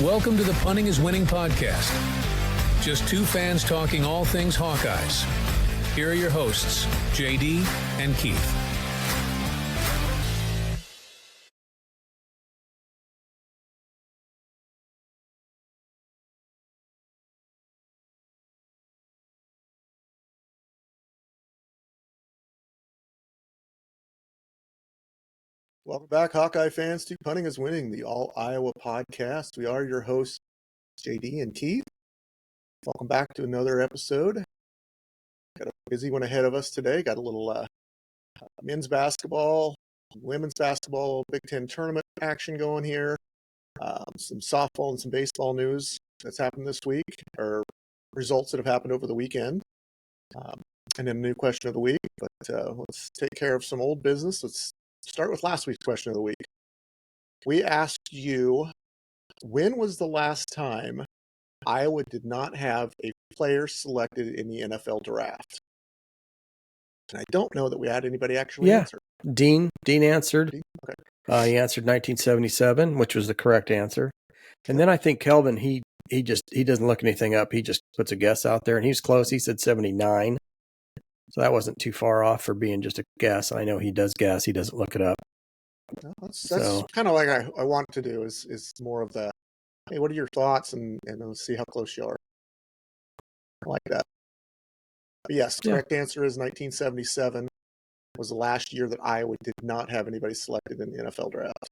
Welcome to the Punting is Winning podcast. Just two fans talking all things Hawkeyes. Here are your hosts, JD and Keith. Welcome back, Hawkeye fans, to Punting is Winning, the All Iowa podcast. We are your hosts, JD and Keith. Welcome back to another episode. Got a busy one ahead of us today. Got a little men's basketball, women's basketball, Big Ten tournament action going here. Some softball and some baseball news that's happened this week, or results that have happened over the weekend. And then a new question of the week. But let's take care of some old business. Let's start with last week's question of the week. We asked you, when was the last time Iowa did not have a player selected in the NFL draft? And I don't know that we had anybody actually answer. Dean answered. Okay. He answered 1977, which was the correct answer. And then I think Kelvin, he doesn't look anything up. He just puts a guess out there, and he was close. He said 79. So that wasn't too far off for being just a guess. I know he does guess. He doesn't look it up. That's kind of like I want to do is more of the, hey, what are your thoughts? And let's see how close you are. I like that. But yes, the correct answer is 1977 was the last year that Iowa did not have anybody selected in the NFL draft.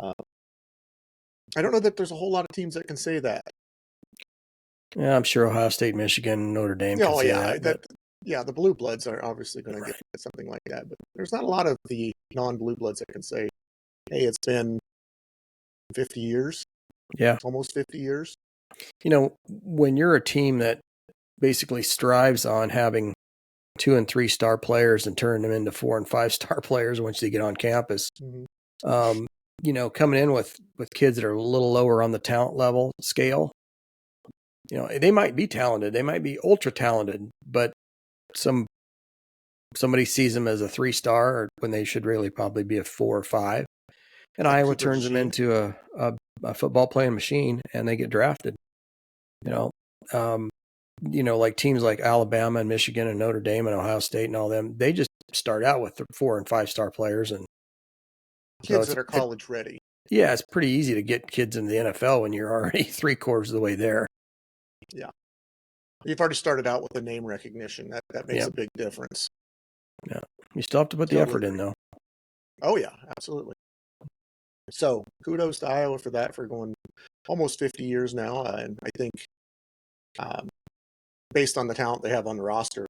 I don't know that there's a whole lot of teams that can say that. Yeah, I'm sure Ohio State, Michigan, Notre Dame can say that. Yeah, the blue bloods are obviously going to get something like that, but there's not a lot of the non-blue bloods that can say, hey, it's been 50 years. Yeah. Almost 50 years. You know, when you're a team that basically strives on having 2- and 3-star players and turn them into 4- and 5-star players once they get on campus, you know, coming in with kids that are a little lower on the talent level scale, you know, they might be talented. They might be ultra talented, but somebody sees them as a 3-star when they should really probably be a 4 or 5. And Iowa turns them into a football playing machine, and they get drafted. You know, like teams like Alabama and Michigan and Notre Dame and Ohio State and all them, they just start out with 4- and 5-star players and kids that are college ready. Yeah, it's pretty easy to get kids in the NFL when you're already 3/4 of the way there. Yeah. You've already started out with the name recognition. That makes a big difference. Yeah. You still have to put the effort in, though. Oh, yeah, absolutely. So kudos to Iowa for that, for going almost 50 years now. And I think based on the talent they have on the roster,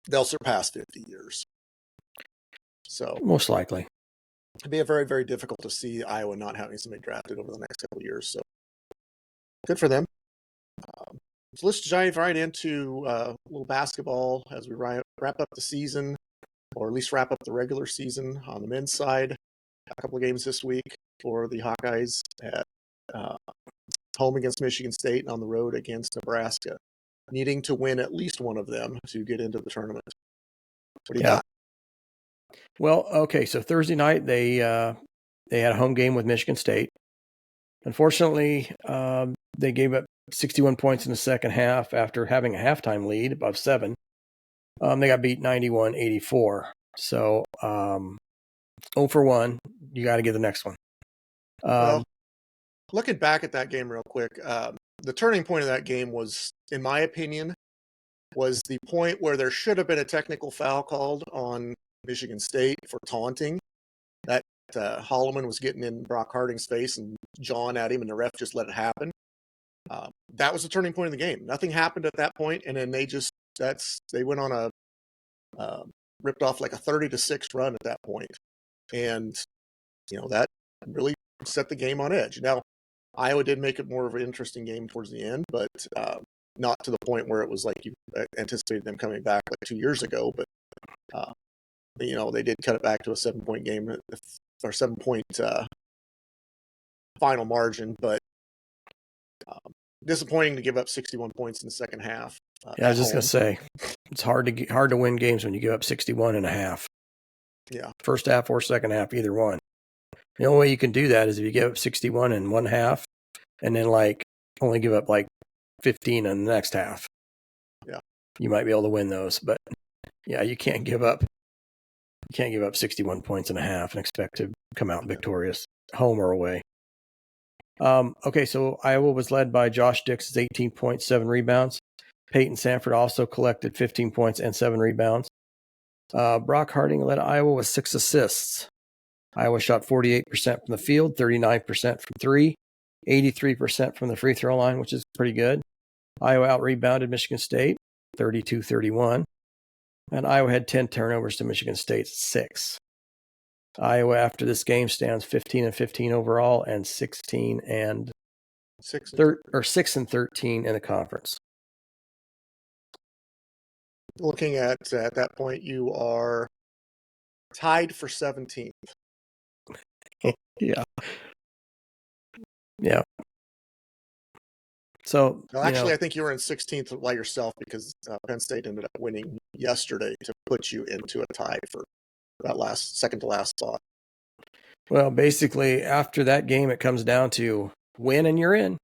they'll surpass 50 years. So most likely. It'd be very, very difficult to see Iowa not having somebody drafted over the next couple of years. So good for them. So let's dive right into a little basketball as we wrap up the season, or at least wrap up the regular season on the men's side. A couple of games this week for the Hawkeyes at home against Michigan State and on the road against Nebraska, needing to win at least one of them to get into the tournament. What do you got? Well, okay, so Thursday night they had a home game with Michigan State. Unfortunately, they gave up 61 points in the second half after having a halftime lead above 7. They got beat 91-84. So 0 for 1. You got to get the next one. Well, looking back at that game real quick, the turning point of that game was, in my opinion, was the point where there should have been a technical foul called on Michigan State for taunting. That Holloman was getting in Brock Harding's face and jawing at him, and the ref just let it happen. That was the turning point of the game. Nothing happened at that point, and then they went on a ripped off like a 30-6 run at that point, and you know that really set the game on edge. Now, Iowa did make it more of an interesting game towards the end, but not to the point where it was like you anticipated them coming back like 2 years ago. But you know, they did cut it back to a 7-point game, or 7-point final margin, but disappointing to give up 61 points in the second half. I was just going to say, it's hard to win games when you give up 61 and a half. Yeah. First half or second half, either one. The only way you can do that is if you give up 61 in one half and then only give up 15 in the next half. Yeah. You might be able to win those, but yeah, you can't give up 61 points in a half and expect to come out victorious, home or away. Okay, so Iowa was led by Josh Dix's 18 points, 7 rebounds. Peyton Sanford also collected 15 points and 7 rebounds. Brock Harding led Iowa with 6 assists. Iowa shot 48% from the field, 39% from 3, 83% from the free throw line, which is pretty good. Iowa out-rebounded Michigan State, 32-31. And Iowa had 10 turnovers to Michigan State's 6. Iowa, after this game, stands 15-15 overall and 16 and 6 and 13 in the conference. Looking at that point, you are tied for 17th. Yeah. Yeah. So, actually, I think you were in 16th by yourself because Penn State ended up winning yesterday to put you into a tie for that second to last spot. Well, basically, after that game, it comes down to win and you're in,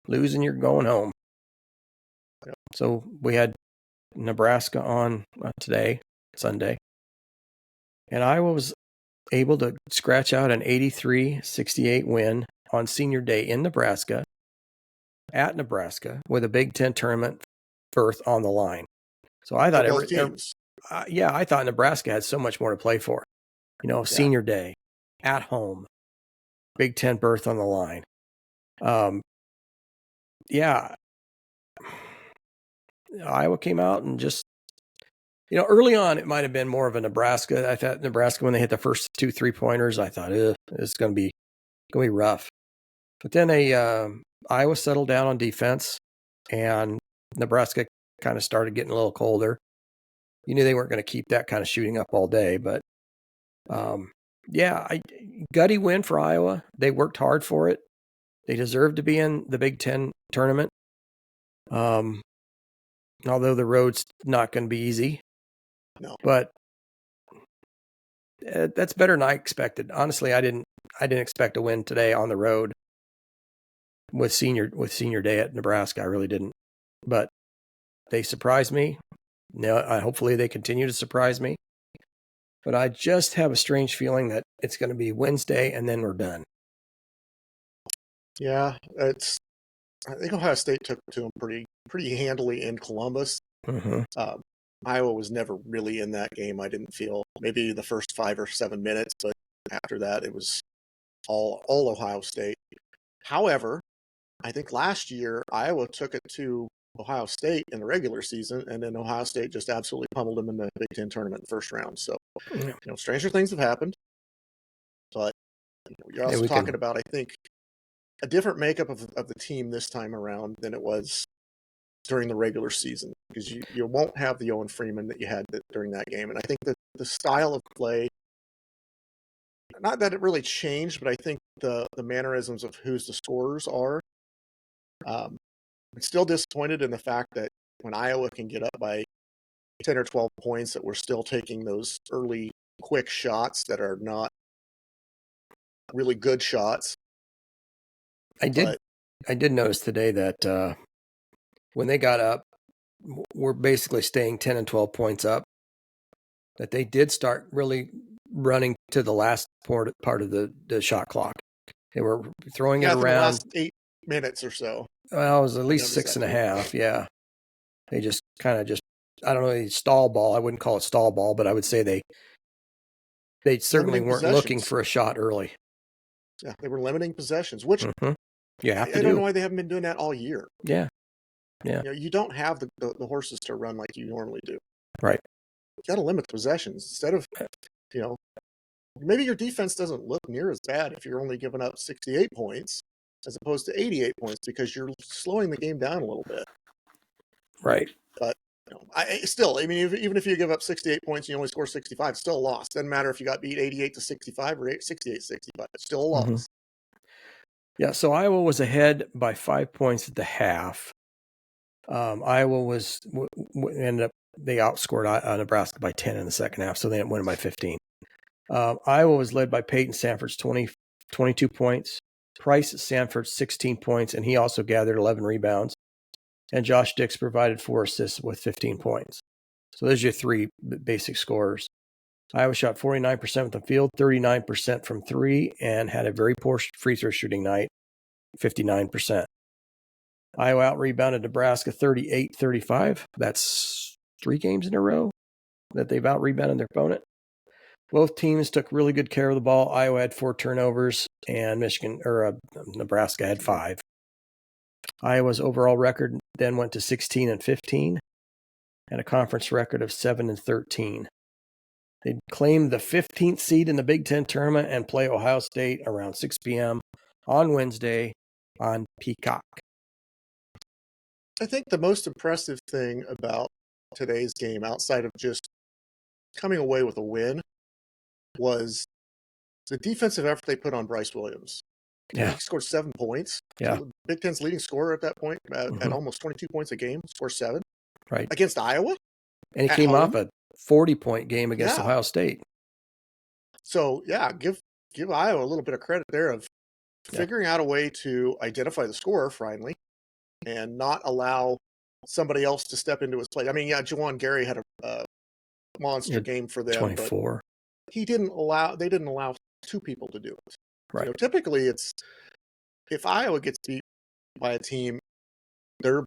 lose and you're going home. Yep. So we had Nebraska on today, Sunday, and Iowa was able to scratch out an 83-68 win on Senior Day in Nebraska, at Nebraska, with a Big Ten tournament berth on the line. So I thought I thought Nebraska had so much more to play for. Senior Day, at home, Big Ten berth on the line. Iowa came out and just, early on it might have been more of a Nebraska. I thought Nebraska, when they hit the first 2 3-pointers, I thought it's going to be rough. But then Iowa settled down on defense, and Nebraska kind of started getting a little colder. You knew they weren't going to keep that kind of shooting up all day, but gutty win for Iowa. They worked hard for it. They deserved to be in the Big Ten tournament. Although the road's not going to be easy. No. But that's better than I expected. Honestly, I didn't expect a win today on the road with senior day at Nebraska. I really didn't. But they surprised me. Now, hopefully they continue to surprise me. But I just have a strange feeling that it's going to be Wednesday and then we're done. Yeah, I think Ohio State took it to them pretty handily in Columbus. Mm-hmm. Iowa was never really in that game, I didn't feel. Maybe the first 5 or 7 minutes, but after that it was all Ohio State. However, I think last year Iowa took it to Ohio State in the regular season, and then Ohio State just absolutely pummeled them in the Big Ten tournament in the first round. So, stranger things have happened. But you're also talking about, I think, a different makeup of the team this time around than it was during the regular season, because you won't have the Owen Freeman that you had during that game. And I think that the style of play, not that it really changed, but I think the mannerisms of who's the scorers are. I'm still disappointed in the fact that when Iowa can get up by 10 or 12 points, that we're still taking those early quick shots that are not really good shots. I did notice today that when they got up, we're basically staying 10 and 12 points up, that they did start really running to the last part of the shot clock. They were throwing it around. The last 8 minutes or so. Well, it was at least 6.5. Yeah. They just kind of I don't know, stall ball. I wouldn't call it stall ball, but I would say they certainly weren't looking for a shot early. Yeah, they were limiting possessions, which you have to I don't know why they haven't been doing that all year. Yeah. Yeah. You don't have the horses to run like you normally do. Right. You got to limit possessions instead of, maybe your defense doesn't look near as bad if you're only giving up 68 points as opposed to 88 points, because you're slowing the game down a little bit. Right. But even if you give up 68 points and you only score 65, it's still a loss. Doesn't matter if you got beat 88-65 or 68-65. It's still a loss. Mm-hmm. Yeah, so Iowa was ahead by 5 points at the half. Iowa ended up, they outscored Nebraska by 10 in the second half, so they ended up winning by 15. Iowa was led by Peyton Sanford's 22 points, Price at Sanford, 16 points, and he also gathered 11 rebounds. And Josh Dix provided 4 assists with 15 points. So those are your 3 basic scorers. Iowa shot 49% from the field, 39% from 3, and had a very poor free throw shooting night, 59%. Iowa out-rebounded Nebraska 38-35. That's 3 games in a row that they've out-rebounded their opponent. Both teams took really good care of the ball. Iowa had 4 turnovers, and Nebraska had 5. Iowa's overall record then went to 16-15, and a conference record of 7-13. They claimed the 15th seed in the Big Ten tournament and play Ohio State around 6 p.m. on Wednesday on Peacock. I think the most impressive thing about today's game, outside of just coming away with a win, was the defensive effort they put on Bryce Williams. Yeah. He scored 7 points. Yeah. So Big Ten's leading scorer at that point, at almost 22 points a game, scored 7. Right. Against Iowa. And he came off a 40-point game against Ohio State. So, yeah, give Iowa a little bit of credit there of figuring out a way to identify the scorer finally and not allow somebody else to step into his place. I mean, yeah, Juwan Gary had a monster game for them. 24. But they didn't allow 2 people to do it. Right. You know, typically it's if Iowa gets beat by a team, their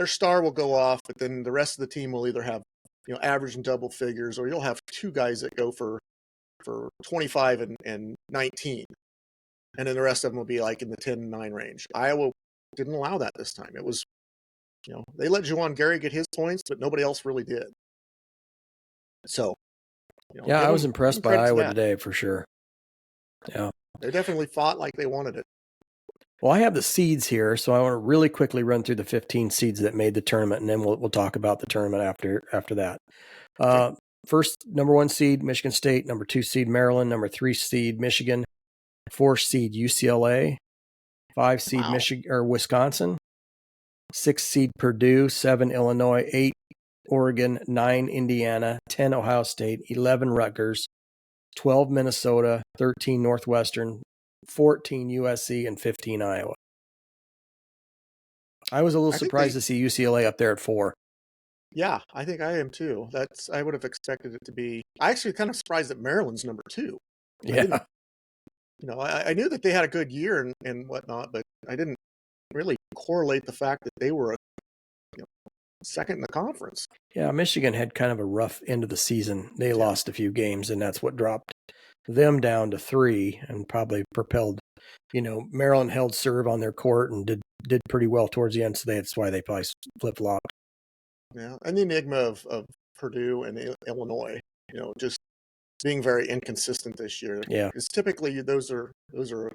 star will go off, but then the rest of the team will either have, you know, average and double figures, or you'll have 2 guys that go for 25 and 19. And then the rest of them will be like in the 10 and 9 range. Iowa didn't allow that this time. It was, you know, they let Juwan Gary get his points, but nobody else really did. So, you know, yeah, I was impressed by Iowa today for sure. Yeah. They definitely fought like they wanted it. Well, I have the seeds here, so I want to really quickly run through the 15 seeds that made the tournament, and then we'll talk about the tournament after that. Okay. First, number 1 seed, Michigan State. Number 2 seed, Maryland. Number 3 seed, Michigan. 4 seed, UCLA. 5 seed, Wisconsin. 6 seed, Purdue. 7, Illinois. 8, Oregon. 9, Indiana. 10, Ohio State. 11, Rutgers. 12, Minnesota. 13, Northwestern. 14, USC, and 15, Iowa. I was a little surprised to see UCLA up there at 4. Yeah, I think I am too. I would have expected it to be. I actually kind of surprised that Maryland's number 2. Yeah. You know, I knew that they had a good year and whatnot, but I didn't really correlate the fact that they were second in the conference. Yeah, Michigan had kind of a rough end of the season. They lost a few games, and that's what dropped them down to 3 and probably propelled, you know, Maryland held serve on their court and did pretty well towards the end, so that's why they probably flip-flopped. Yeah, and the enigma of Purdue and Illinois, you know, just being very inconsistent this year. Yeah, because typically those are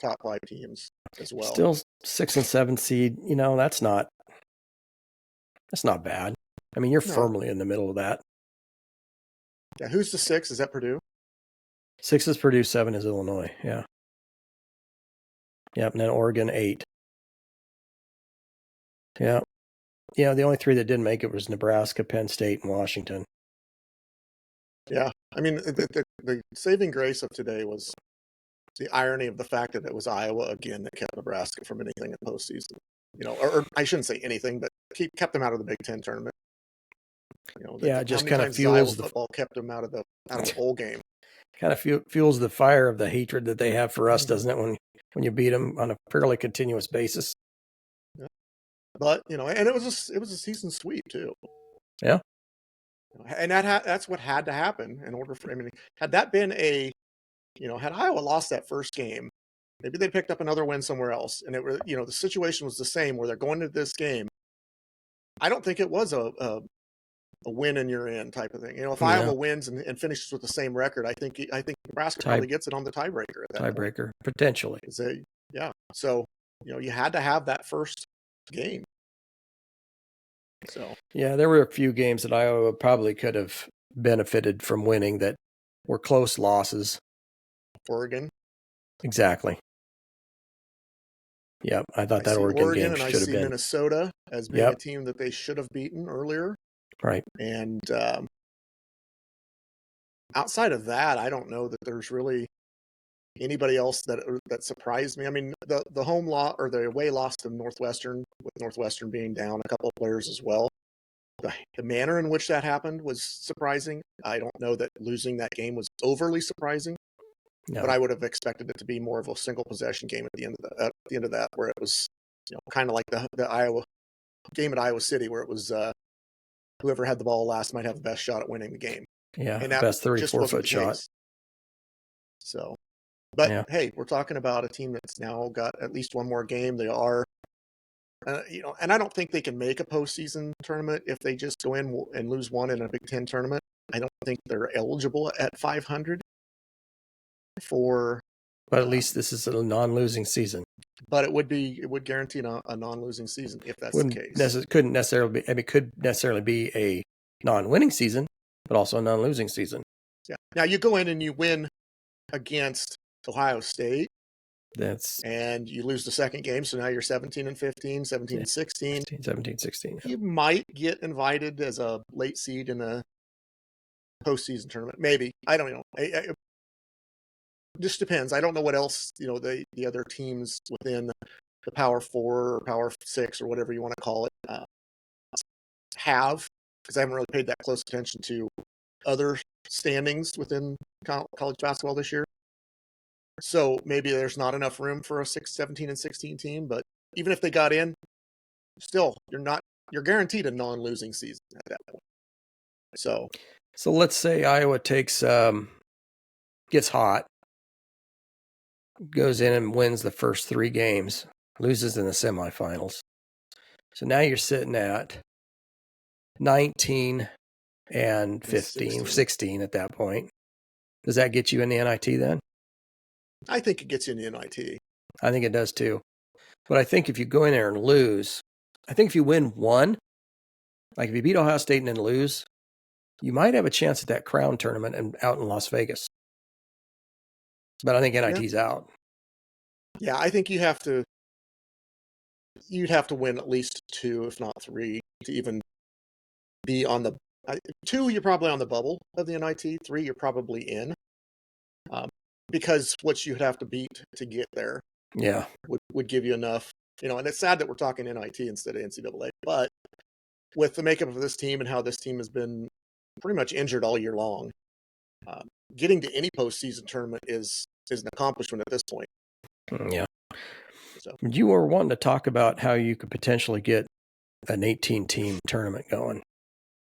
top 5 teams as well. Still 6 and 7 seed, you know, that's not bad. I mean, you're firmly in the middle of that. Yeah, who's the 6? Is that Purdue? 6 is Purdue, 7 is Illinois. Yeah. Yep, and then Oregon 8. Yeah. Yeah, the only 3 that didn't make it was Nebraska, Penn State, and Washington. Yeah. I mean, the saving grace of today was the irony of the fact that it was Iowa again that kept Nebraska from anything in postseason. You know, or I shouldn't say anything, but kept them out of the Big Ten tournament. You know, yeah, it just kind of fuels the football kept them out of the bowl game. Kind of fuels the fire of the hatred that they have for us, doesn't it? When you beat them on a fairly continuous basis. Yeah. But you know, and it was a season sweep too. Yeah. And that's what had to happen in order for. I mean, had that been had Iowa lost that first game, maybe they picked up another win somewhere else, and it was, you know, the situation was the same where they're going to this game. I don't think it was a win and you're in type of thing. You know, if Iowa wins and finishes with the same record, I think Nebraska probably gets it on the tiebreaker. Tiebreaker, potentially. Yeah. So, you know, you had to have that first game. So yeah, there were a few games that Iowa probably could have benefited from winning that were close losses. Oregon. Exactly. Yep, I thought that Oregon game should have been. I see Minnesota as being a team that they should have beaten earlier. Right. And outside of that, I don't know that there's really anybody else that surprised me. I mean, the home loss or the away loss to Northwestern, with Northwestern being down a couple of players as well. The manner in which that happened was surprising. I don't know that losing that game was overly surprising, but I would have expected it to be more of a single possession game at the end of that, where it was, kind of like the Iowa game at Iowa City, where it was whoever had the ball last might have the best shot at winning the game. Yeah, and that best 34-foot shot. So, but hey, we're talking about a team that's now got at least one more game. They are, and I don't think they can make a postseason tournament if they just go in and lose one in a Big Ten tournament. I don't think they're eligible at 500 for. But at least this is a non-losing season. But it would guarantee a non-losing season if that's the case. Couldn't necessarily be. I mean, it could necessarily be a non-winning season, but also a non-losing season. Yeah. Now you go in and you win against Ohio State. And you lose the second game, so now you're 17-15, 17-16. 17-16. You might get invited as a late seed in a postseason tournament. Maybe. I don't know. It just depends. I don't know what else, the other teams within the Power 4 or Power 6 or whatever you want to call it have, because I haven't really paid that close attention to other standings within college basketball this year. So maybe there's not enough room for a 17-16 team, but even if they got in, still you're guaranteed a non-losing season at that point. So let's say Iowa gets hot, goes in and wins the first 3 games, loses in the semifinals. So now you're sitting at 19 and 15, 16 at that point. Does that get you in the NIT then? I think it gets you in the NIT. I think it does too. But I think if you go in there and lose, I think if you win one, like if you beat Ohio State and then lose, you might have a chance at that crown tournament and out in Las Vegas. But I think NIT's out. Yeah, I think you'd have to win at least 2, if not 3, to even be on the 2. You're probably on the bubble of the NIT. 3, you're probably in. Because what you'd have to beat to get there, would give you enough. And it's sad that we're talking NIT instead of NCAA. But with the makeup of this team and how this team has been pretty much injured all year long, getting to any postseason tournament is an accomplishment at this point. Yeah. So you were wanting to talk about how you could potentially get an 18-team tournament going.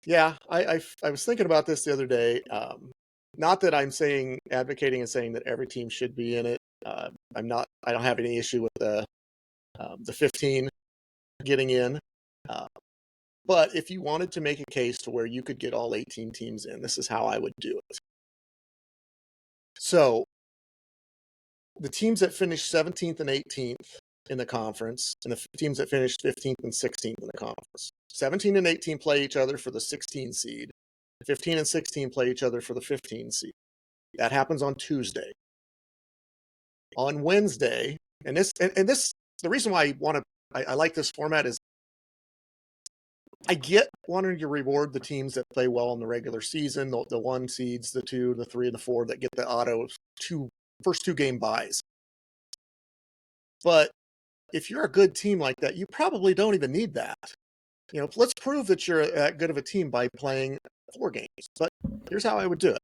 Yeah, I was thinking about this the other day. Not that I'm advocating and saying that every team should be in it. I don't have any issue with the 15 getting in. But if you wanted to make a case to where you could get all 18 teams in, this is how I would do it. So the teams that finished 17th and 18th in the conference, and the teams that finished 15th and 16th in the conference, 17 and 18 play each other for the 16 seed. 15 and 16 play each other for the 15 seed. That happens on Tuesday. On Wednesday, the reason why I like this format is I get wanting to reward the teams that play well in the regular season, the 1 seeds, the 2, the 3, and the 4 that get the auto first 2 game buys. But if you're a good team like that, you probably don't even need that. Let's prove that you're that good of a team by playing 4 games. But here's how I would do it.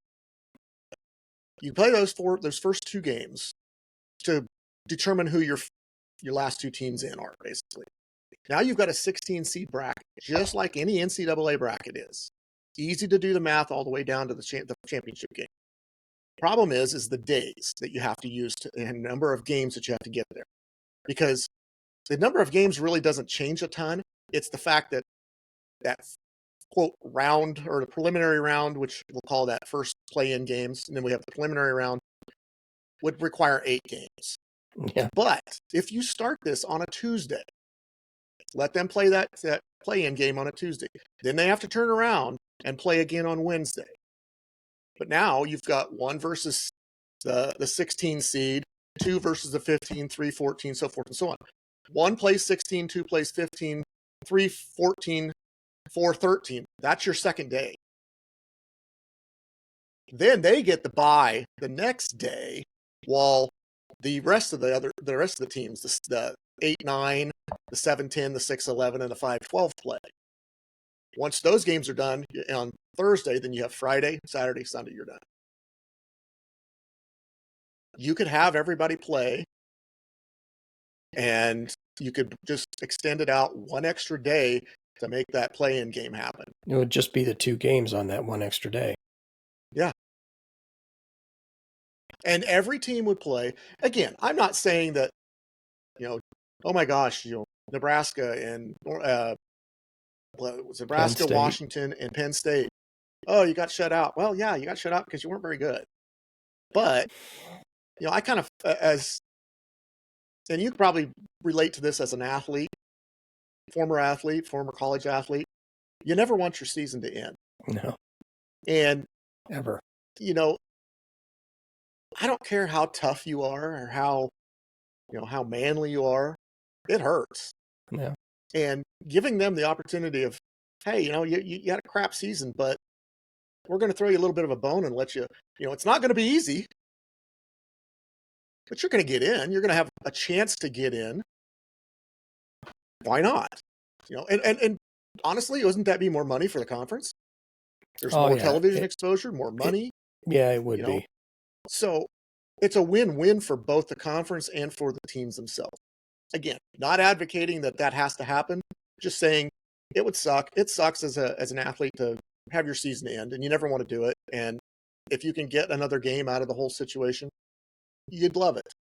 You play those first 2 games to determine who your last 2 teams in are, basically. Now you've got a 16 seed bracket, just like any NCAA bracket is. Easy to do the math all the way down to the championship game. Problem is the days that you have to use and number of games that you have to get there. Because the number of games really doesn't change a ton. It's the fact that quote round, or the preliminary round, which we'll call that first play-in games, and then we have the preliminary round, would require 8 games. Yeah. But if you start this on a Tuesday, let them play that play-in game on a Tuesday, then they have to turn around and play again on Wednesday. But now you've got 1 versus the 16 seed, 2 versus the 15, 3, 14, so forth and so on. 1 plays 16, 2 plays 15, 3, 14, 4, 13. That's your second day. Then they get the bye the next day while the rest of the teams, the 8-9, the 7-10, the 6-11, and the 5-12 play. Once those games are done on Thursday, then you have Friday, Saturday, Sunday, you're done. You could have everybody play, and you could just extend it out one extra day to make that play-in game happen. It would just be the 2 games on that one extra day. Yeah. And every team would play. Again, I'm not saying that, oh my gosh, Nebraska and Nebraska, Washington, and Penn State. Oh, you got shut out. Well, yeah, you got shut out because you weren't very good. But, I kind of, and you could probably relate to this as an athlete, former college athlete. You never want your season to end. No. And, ever. I don't care how tough you are or how manly you are. It hurts. Yeah. And giving them the opportunity of, hey, you had a crap season, but we're going to throw you a little bit of a bone and let you, it's not going to be easy, but you're going to get in. You're going to have a chance to get in. Why not? And honestly, doesn't that be more money for the conference? There's more television exposure, more money. It would be. So it's a win-win for both the conference and for the teams themselves. Again, not advocating that has to happen, just saying it would suck. It sucks as an athlete to have your season end, and you never want to do it. And if you can get another game out of the whole situation, you'd love it.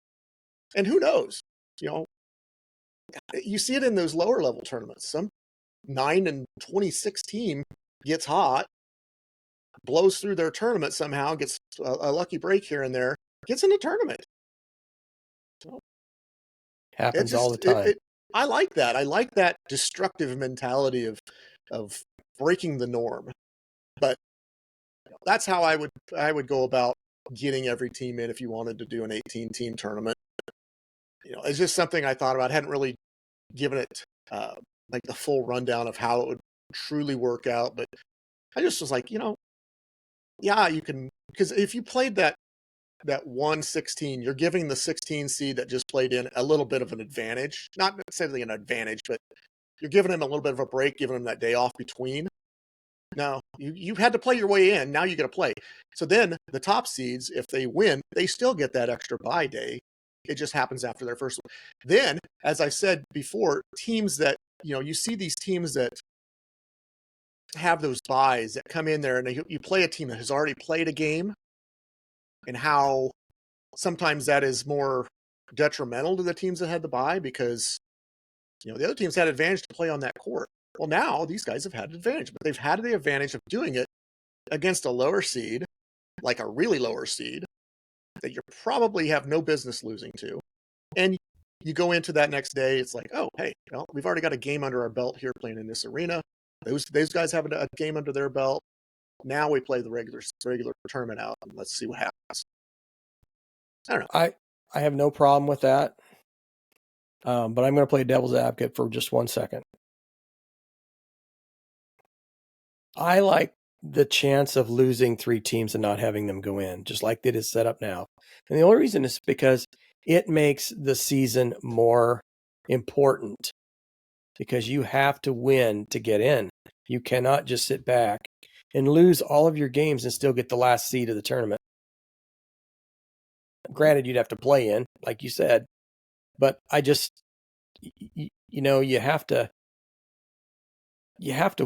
And who knows? You see it in those lower level tournaments. Some 9-26 team gets hot, blows through their tournament somehow, gets a lucky break here and there, gets in a tournament. So, happens all the time. I like that. I like that destructive mentality of breaking the norm. But that's how I would go about getting every team in if you wanted to do an 18-team tournament. It's just something I thought about. I hadn't really given it like the full rundown of how it would truly work out, but I just was like, yeah, you can, because if you played that 1-16, you're giving the 16 seed that just played in a little bit of an advantage. Not necessarily an advantage, but you're giving them a little bit of a break, giving them that day off between. No, you had to play your way in. Now you got to play. So then the top seeds, if they win, they still get that extra bye day. It just happens after their first one. Then, as I said before, teams that, you see these teams that have those buys that come in there and you play a team that has already played a game, and how sometimes that is more detrimental to the teams that had the bye because, the other teams had advantage to play on that court. Well, now these guys have had an advantage, but they've had the advantage of doing it against a lower seed, like a really lower seed, that you probably have no business losing to. And you go into that next day, it's like, oh, hey, we've already got a game under our belt here playing in this arena. Those guys have a game under their belt. Now we play the regular tournament out, and let's see what happens. I don't know. I have no problem with that, but I'm going to play devil's advocate for just 1 second. I like the chance of losing 3 teams and not having them go in, just like it is set up now. And the only reason is because it makes the season more important, because you have to win to get in. You cannot just sit back and lose all of your games and still get the last seed of the tournament. Granted, you'd have to play in, like you said, but I just, you have to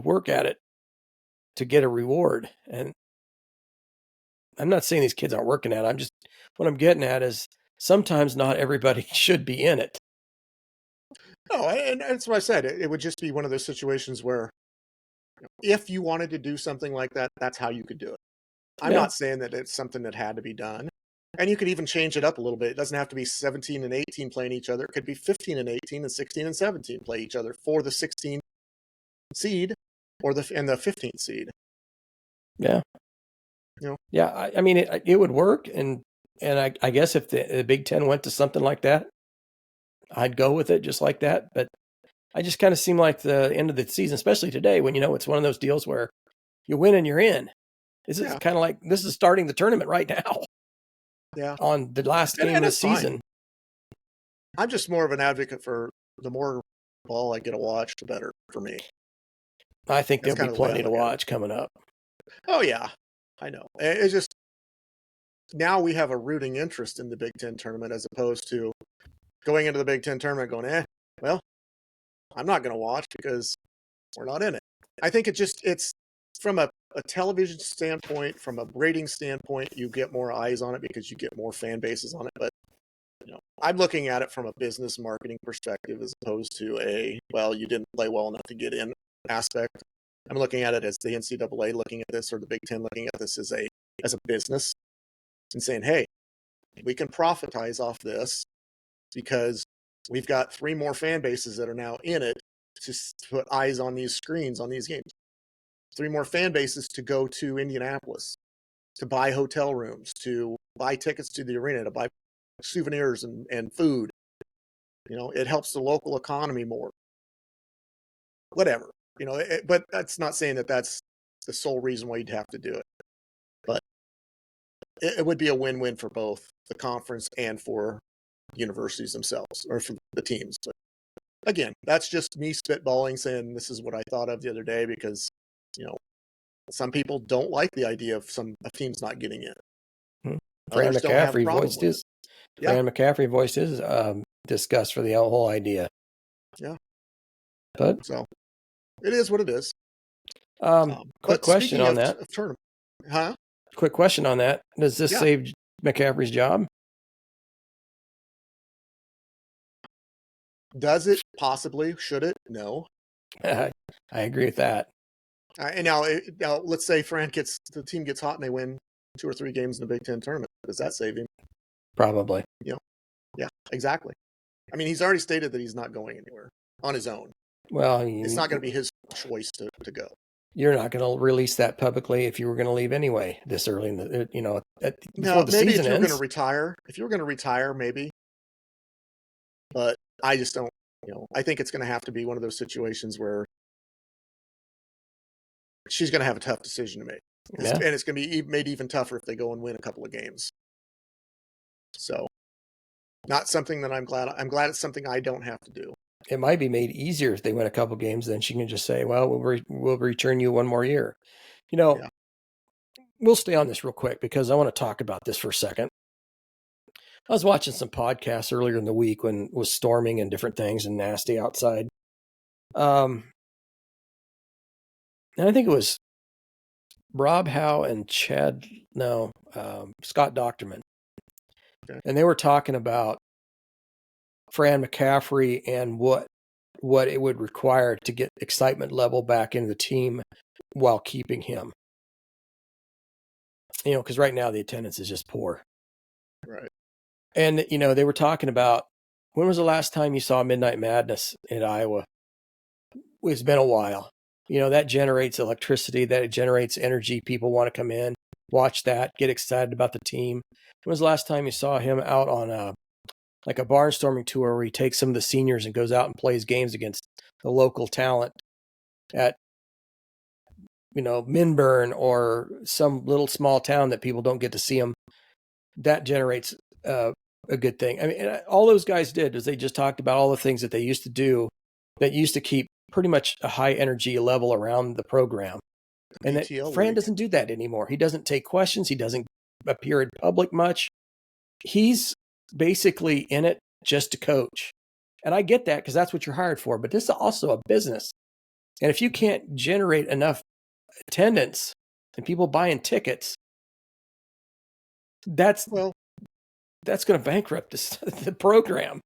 work at it to get a reward. And I'm not saying these kids aren't working at it. What I'm getting at is sometimes not everybody should be in it. No, and that's what I said. It would just be one of those situations where if you wanted to do something like that, that's how you could do it. I'm not saying that it's something that had to be done. And you could even change it up a little bit. It doesn't have to be 17 and 18 playing each other. It could be 15 and 18 and 16 and 17 play each other for the 16 seed or the 15th seed. Yeah. Yeah. I mean, it would work. And I guess if the Big Ten went to something like that, I'd go with it just like that. But I just kind of seem like the end of the season, especially today, when, it's one of those deals where you win and you're in. This is kind of like, this is starting the tournament right now. Yeah. On the last game of the season. I'm just more of an advocate for the more ball I get to watch, the better for me. I think That's there'll kind be of the way I plenty to look at it. watch coming up. Oh yeah, I know. It's just now we have a rooting interest in the Big Ten tournament as opposed to going into the Big Ten tournament going, well, I'm not going to watch because we're not in it. I think it's from a television standpoint, from a rating standpoint, you get more eyes on it because you get more fan bases on it. But I'm looking at it from a business marketing perspective as opposed to well, you didn't play well enough to get in aspect. I'm looking at it as the NCAA looking at this or the Big Ten looking at this as a business and saying, hey, we can profitize off this because we've got 3 more fan bases that are now in it to put eyes on these screens on these games. 3 more fan bases to go to Indianapolis, to buy hotel rooms, to buy tickets to the arena, to buy souvenirs and food. It helps the local economy more. Whatever. But that's not saying that that's the sole reason why you'd have to do it. But it would be a win-win for both the conference and for universities themselves or for the teams. But again, that's just me spitballing saying this is what I thought of the other day because, some people don't like the idea of teams not getting in. Fran Others don't have a McCaffrey problem voiced with his. it. Yeah. Fran McCaffrey voiced his disgust for the whole idea. Yeah. But so it is what it is. quick question on that. Of tournament, huh? Quick question on that. Does this save McCaffrey's job? Does it possibly? Should it? No. I agree with that. And now, let's say the team gets hot and they win 2 or 3 games in the Big Ten tournament. Does that save him? Probably. Yeah, exactly. I mean, he's already stated that he's not going anywhere on his own. Well, it's not going to be his choice to go. You're not going to release that publicly if you were going to leave anyway this early in the before the maybe season if you're ends. Going to retire, if you're going to retire, maybe. But I just don't. I think it's going to have to be one of those situations where she's going to have a tough decision to make. Yeah. And it's going to be made even tougher if they go and win a couple of games. So, not something that I'm glad it's something I don't have to do. It might be made easier if they win a couple of games. Then she can just say, well, we'll return you 1 more year. We'll stay on this real quick because I want to talk about this for a second. I was watching some podcasts earlier in the week when it was storming and different things and nasty outside. And I think it was Rob Howe and Scott Docterman. Okay. And they were talking about Fran McCaffrey and what it would require to get excitement level back into the team while keeping him. Because right now the attendance is just poor. Right. And, they were talking about, when was the last time you saw Midnight Madness in Iowa? It's been a while. That generates electricity, that generates energy. People want to come in, watch that, get excited about the team. When was the last time you saw him out on a barnstorming tour where he takes some of the seniors and goes out and plays games against the local talent at, Minburn or some little small town that people don't get to see him? That generates a good thing. I mean, all those guys did is they just talked about all the things that they used to do that used to keep pretty much a high energy level around the program. And that Fran doesn't do that anymore. He doesn't take questions. He doesn't appear in public much. He's basically in it just to coach. And I get that because that's what you're hired for. But this is also a business. And if you can't generate enough attendance and people buying tickets, that's going to bankrupt the program.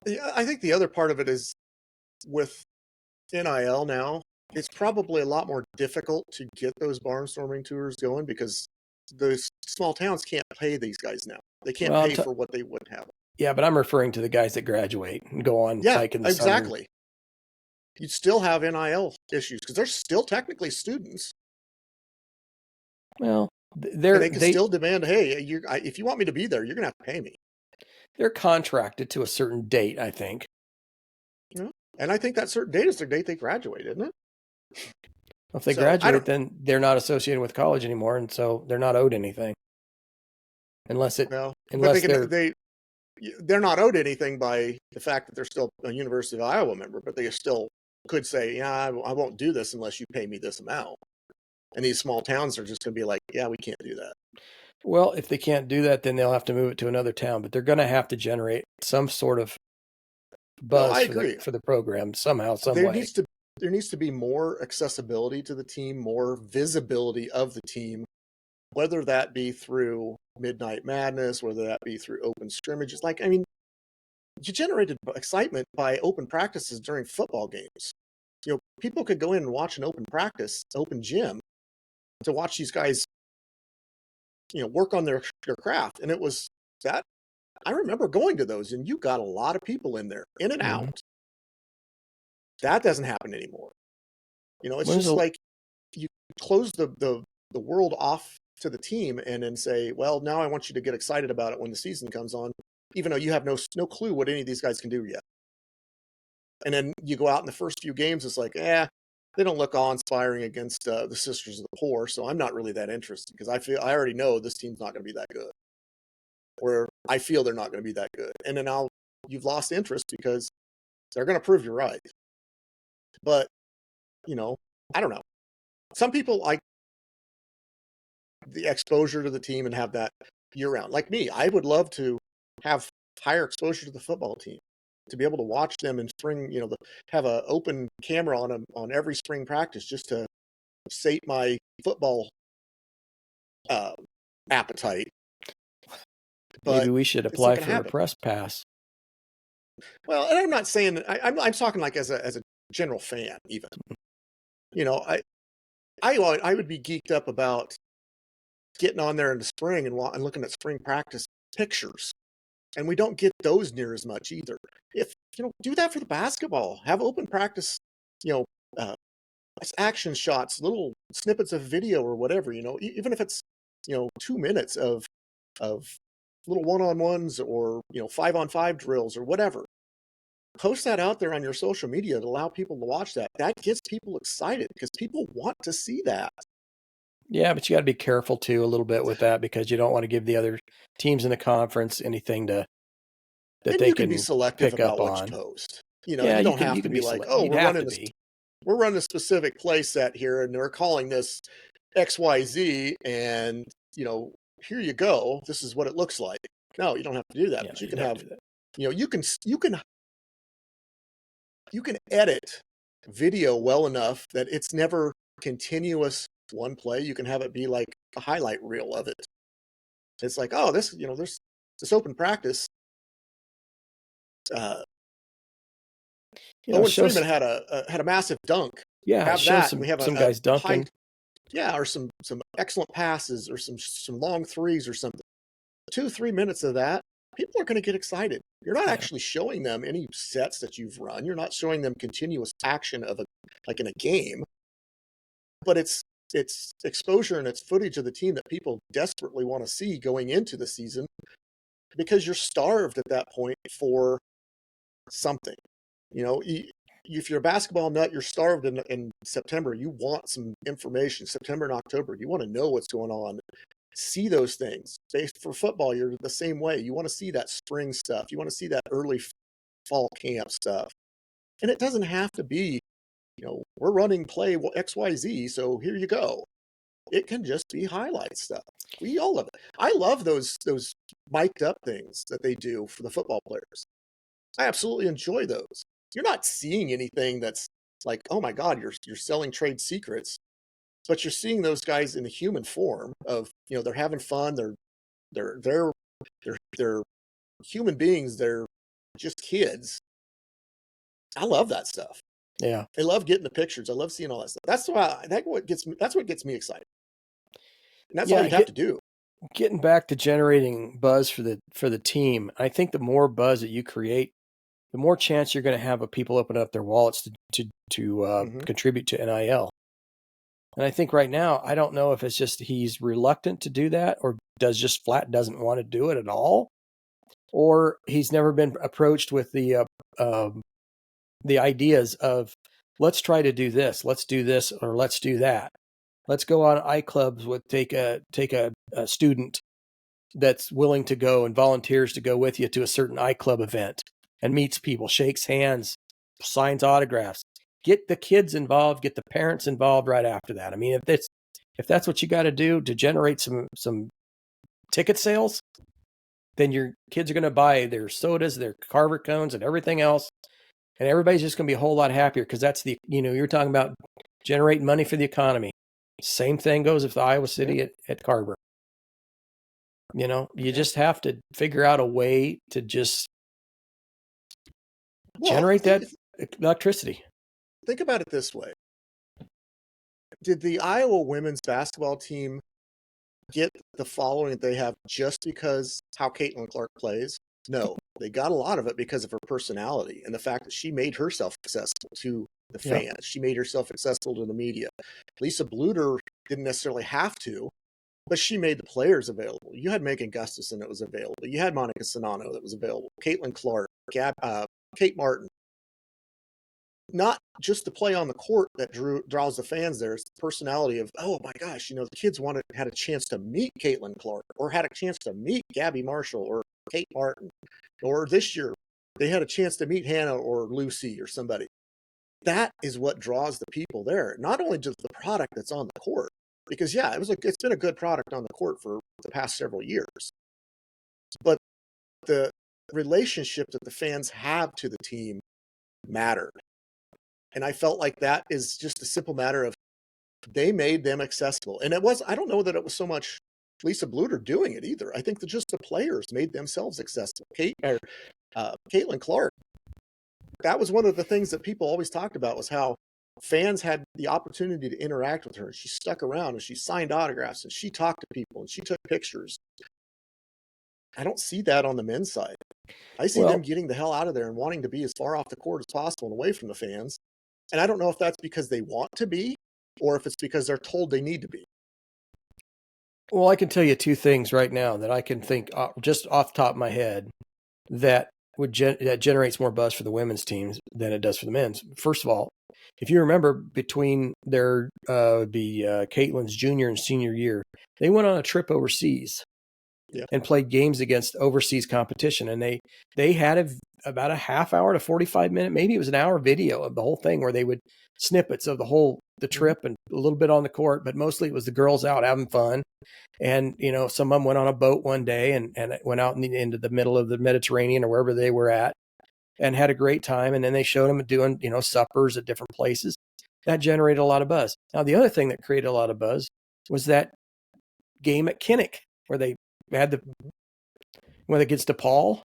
Yeah, I think the other part of it is with NIL now, it's probably a lot more difficult to get those barnstorming tours going because those small towns can't pay these guys now. They can't pay for what they would have. Yeah, but I'm referring to the guys that graduate and go on. Yeah, in the exactly. summer. You still have NIL issues because they're still technically students. Well, they can still demand, hey, if you want me to be there, you're going to have to pay me. They're contracted to a certain date, I think. Yeah. And I think that certain date is the date they graduate, isn't it? Well, if they graduate, then they're not associated with college anymore, and so they're not owed anything. Unless they're not owed anything by the fact that they're still a University of Iowa member, but they still could say, yeah, I won't do this unless you pay me this amount. And these small towns are just going to be like, yeah, we can't do that. Well, if they can't do that, then they'll have to move it to another town, but they're going to have to generate some sort of buzz I agree. for the program somehow, some there way. There needs to be more accessibility to the team, more visibility of the team, whether that be through Midnight Madness, whether that be through open scrimmages. Like, I mean, you generated excitement by open practices during football games. You know, people could go in and watch an open practice, open gym, to watch these guys, you know, work on their craft. And it was that, I remember going to those, and you got a lot of people in there, in and out. That doesn't happen anymore. You know, it's just like you close the world off to the team and then say, well, now I want you to get excited about it when the season comes on, even though you have no clue what any of these guys can do yet. And then you go out in the first few games, it's like, they don't look awe-inspiring against the Sisters of the Poor, so I'm not really that interested because I already know this team's not going to be that good, or I feel they're not going to be that good. And then you've lost interest because they're going to prove you're right. But, you know, I don't know. Some people like the exposure to the team and have that year-round. Like me, I would love to have higher exposure to the football team, to be able to watch them in spring, you know, have an open camera on them on every spring practice just to sate my football appetite. But maybe we should apply for a press pass. Well, and I'm not saying I'm talking like as a general fan, even. You know, I would be geeked up about getting on there in the spring and looking at spring practice pictures, and we don't get those near as much either. If you know, do that for the basketball. Have open practice, you know, action shots, little snippets of video or whatever. You know, even if it's 2 minutes of little one-on-ones or 5-on-5 drills or whatever. Post that out there on your social media to allow people to watch that. That gets people excited because people want to see that. Yeah, but you got to be careful too a little bit with that because you don't want to give the other teams in the conference anything that they can be selective pick up about what on. you post. You know, you don't have to be like, oh, we're running a specific play set here, and they're calling this XYZ, and here you go. This is what it looks like. No, you don't have to do that. Yeah, but you can have, you can edit video well enough that it's never continuous one play. You can have it be like a highlight reel of it. It's like, oh, there's this open practice. Owen Freeman had a massive dunk. Yeah, have that. We have some guys dunking. Or some excellent passes or some long threes or something. 2-3 minutes of that, people are going to get excited. You're not actually showing them any sets that you've run. You're not showing them continuous action of like in a game. But it's exposure and it's footage of the team that people desperately want to see going into the season because you're starved at that point for something. If you're a basketball nut, you're starved in September. You want some information. September and October, you want to know what's going on. See those things. For football, you're the same way. You want to see that spring stuff. You want to see that early fall camp stuff. And it doesn't have to be, we're running play XYZ, so here you go. It can just be highlight stuff. We all love it. I love those mic'd up things that they do for the football players. I absolutely enjoy those. You're not seeing anything that's like, oh my God, you're selling trade secrets, but you're seeing those guys in the human form of, they're having fun. They're human beings. They're just kids. I love that stuff. Yeah. I love getting the pictures. I love seeing all that stuff. That's what gets me excited. And that's all you have to do. Getting back to generating buzz for the team, I think the more buzz that you create, the more chance you're going to have of people open up their wallets to contribute to NIL. And I think right now, I don't know if it's just he's reluctant to do that or doesn't want to do it at all, or he's never been approached with the ideas of let's try to do this, or let's do that. Let's go on iClubs with take a student that's willing to go and volunteers to go with you to a certain iClub event and meets people, shakes hands, signs autographs. Get the kids involved, get the parents involved right after that. I mean, if that's what you got to do to generate some ticket sales, then your kids are going to buy their sodas, their Carver cones, and everything else, and everybody's just going to be a whole lot happier because that's you're talking about generating money for the economy. Same thing goes with the Iowa City at Carver. You just have to figure out a way to just generate that electricity. Think about it this way. Did the Iowa women's basketball team get the following that they have just because how Caitlin Clark plays? No, they got a lot of it because of her personality and the fact that she made herself accessible to the fans. Yeah. She made herself accessible to the media. Lisa Bluter didn't necessarily have to, but she made the players available. You had Megan Gustafson that was available. You had Monica Sonano that was available. Caitlin Clark, Kate Martin. Not just the play on the court that draws the fans there. It's the personality of, oh my gosh, the kids had a chance to meet Caitlin Clark or had a chance to meet Gabby Marshall or Kate Martin. Or this year, they had a chance to meet Hannah or Lucy or somebody. That is what draws the people there. Not only just the product that's on the court, because it's been a good product on the court for the past several years, but the relationship that the fans have to the team mattered. And I felt like that is just a simple matter of they made them accessible. And I don't know that it was so much Lisa Bluter doing it either. I think that just the players made themselves accessible. Caitlin Clark, that was one of the things that people always talked about was how fans had the opportunity to interact with her. She stuck around and she signed autographs and she talked to people and she took pictures. I don't see that on the men's side. I see them getting the hell out of there and wanting to be as far off the court as possible and away from the fans. And I don't know if that's because they want to be or if it's because they're told they need to be. Well, I can tell you two things right now that I can think just off the top of my head that that generates more buzz for the women's teams than it does for the men's. First of all, if you remember between their Caitlin's junior and senior year, they went on a trip overseas and played games against overseas competition. And they had about a half hour to 45 minute, maybe it was an hour video of the whole thing where they would snippets of the trip and a little bit on the court, but mostly it was the girls out having fun. And, some of them went on a boat one day and went out into the middle of the Mediterranean or wherever they were at and had a great time. And then they showed them doing, suppers at different places. That generated a lot of buzz. Now, the other thing that created a lot of buzz was that game at Kinnick where they had when it gets to Paul.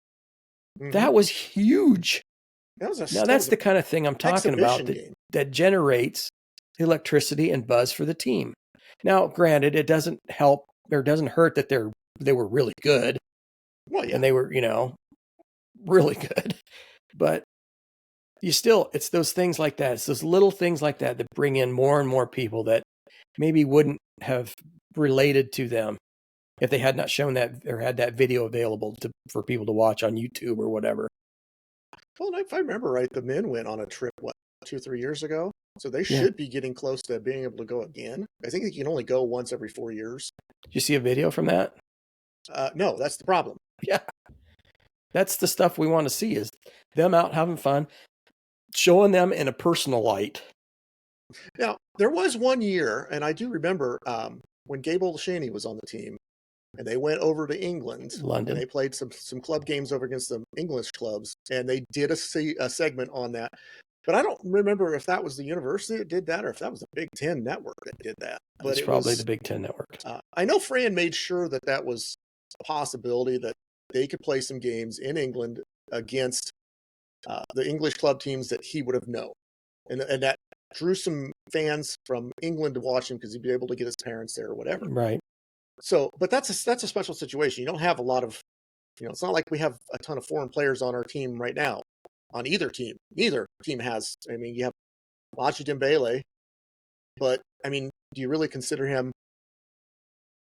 Mm-hmm. That was huge. That's the kind of thing I'm talking about that generates electricity and buzz for the team. Now, granted, it doesn't help or doesn't hurt that they were really good. Well, yeah. And they were, really good. But it's those things like that. It's those little things like that that bring in more and more people that maybe wouldn't have related to them if they had not shown that or had that video available for people to watch on YouTube or whatever. Well, if I remember right, the men went on a trip, 2 or 3 years ago? So they should be getting close to being able to go again. I think you can only go once every 4 years. Did you see a video from that? No, that's the problem. Yeah. That's the stuff we want to see is them out having fun, showing them in a personal light. Now, there was one year, and I do remember when Gabe Olshaney was on the team, and they went over to England, London, and they played some club games over against the English clubs, and they did a segment on that. But I don't remember if that was the university that did that or if that was the Big Ten Network that did that. But it's probably the Big Ten Network. I know Fran made sure that was a possibility that they could play some games in England against the English club teams that he would have known. And that drew some fans from England to watch him because he'd be able to get his parents there or whatever. Right. So, but that's a special situation. You don't have a lot of, it's not like we have a ton of foreign players on our team right now. On either team. Neither team has. I mean, you have Machi Dembele, but I mean, do you really consider him?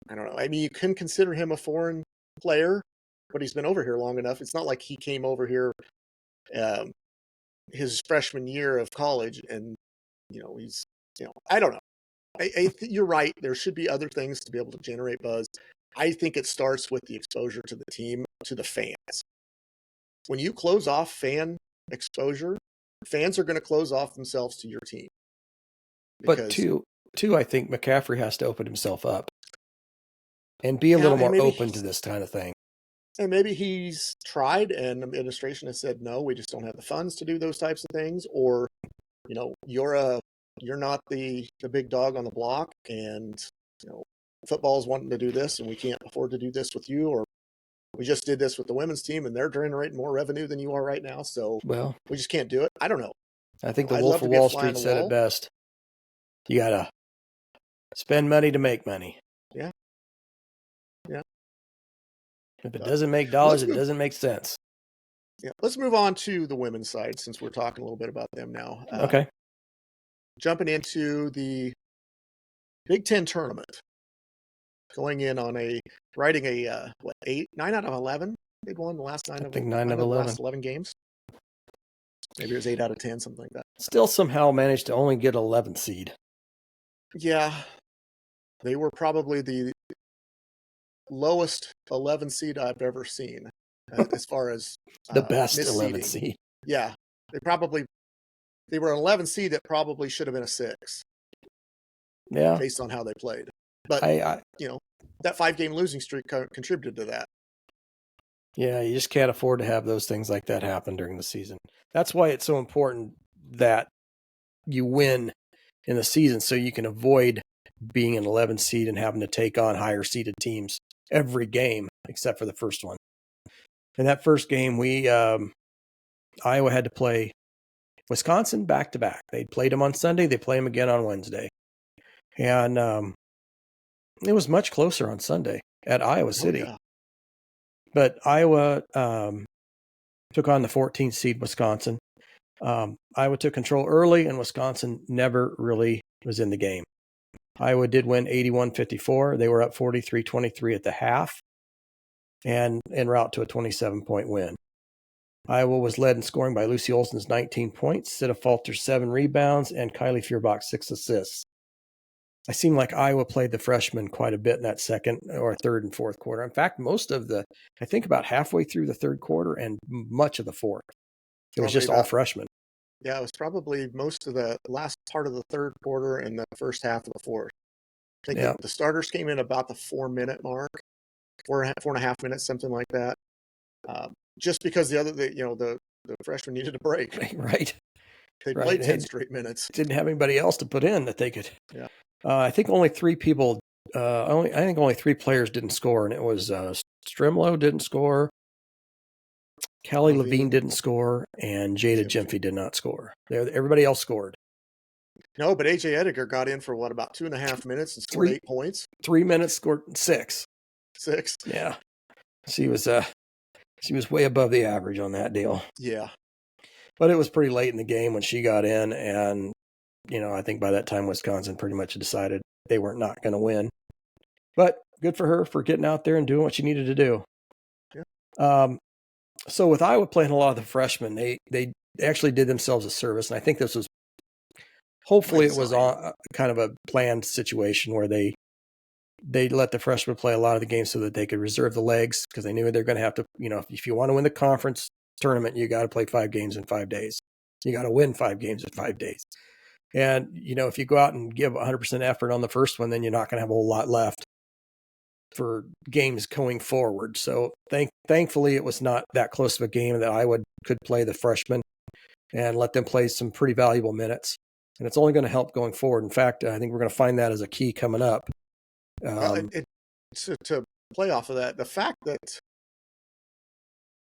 I don't know. I mean, you can consider him a foreign player, but he's been over here long enough. It's not like he came over here his freshman year of college, and he's I don't know. You're right. There should be other things to be able to generate buzz. I think it starts with the exposure to the team, to the fans. When you close off fan exposure, fans are going to close off themselves to your team. But two, I think McCaffrey has to open himself up and be a little more open to this kind of thing. And maybe he's tried and the administration has said, no, we just don't have the funds to do those types of things. Or, you're not the big dog on the block, and, football's wanting to do this and we can't afford to do this with you. Or we just did this with the women's team and they're generating more revenue than you are right now. So we just can't do it. I don't know. I think the Wolf of Wall Street said it best. You got to spend money to make money. Yeah. Yeah. If it doesn't make dollars, it doesn't make sense. Yeah. Let's move on to the women's side since we're talking a little bit about them now. Okay. Jumping into the Big Ten tournament. Going in on writing a 9 out of 11 they'd won the last 9 I of think 9 of 11. Last 11 games. Maybe it was 8 out of 10, something like that. Still somehow managed to only get 11th seed. Yeah. They were probably the lowest 11 seed I've ever seen as far as the best 11 seed. Yeah. They were an 11 seed that probably should have been a 6. Yeah. Based on how they played. But, that 5-game losing streak contributed to that. Yeah, you just can't afford to have those things like that happen during the season. That's why it's so important that you win in the season so you can avoid being an 11 seed and having to take on higher seeded teams every game, except for the first one. In that first game, Iowa had to play Wisconsin back-to-back. They played them on Sunday. They play them again on Wednesday. And it was much closer on Sunday at Iowa City. Oh, yeah. But Iowa took on the 14th seed Wisconsin. Iowa took control early, and Wisconsin never really was in the game. Iowa did win 81-54. They were up 43-23 at the half and en route to a 27-point win. Iowa was led in scoring by Lucy Olson's 19 points, Sita Falter's 7 rebounds, and Kylie Feuerbach's 6 assists. I seem like Iowa played the freshmen quite a bit in that second or third and fourth quarter. In fact, I think about halfway through the third quarter and much of the fourth, it was just all freshmen. Yeah, it was probably most of the last part of the third quarter and the first half of the fourth. I think the starters came in about the 4-minute mark, 4.5 minutes, something like that. Just because the freshmen needed a break. Right. They played 10 straight minutes. Didn't have anybody else to put in that they could. Yeah. I think only 3 people. I think only 3 players didn't score, and it was Strimlow didn't score, Callie Levine didn't score, and Jada Gyamfi did not score. Everybody else scored. No, but AJ Ediger got in for about 2.5 minutes and scored 8 points. 3 minutes, scored 6. 6. Yeah, she was way above the average on that deal. Yeah, but it was pretty late in the game when she got in, and I think by that time Wisconsin pretty much decided they weren't not going to win. But good for her for getting out there and doing what she needed to do. Yeah. So with Iowa playing a lot of the freshmen, they actually did themselves a service, and I think this was hopefully it was kind of a planned situation where they let the freshmen play a lot of the games so that they could reserve the legs, because they knew they're going to have to, if you want to win the conference tournament, you got to play 5 games in 5 days. You got to win 5 games in 5 days. And, if you go out and give 100% effort on the first one, then you're not going to have a whole lot left for games going forward. So thankfully it was not that close of a game that Iowa could play the freshmen and let them play some pretty valuable minutes. And it's only going to help going forward. In fact, I think we're going to find that as a key coming up. To play off of that, the fact that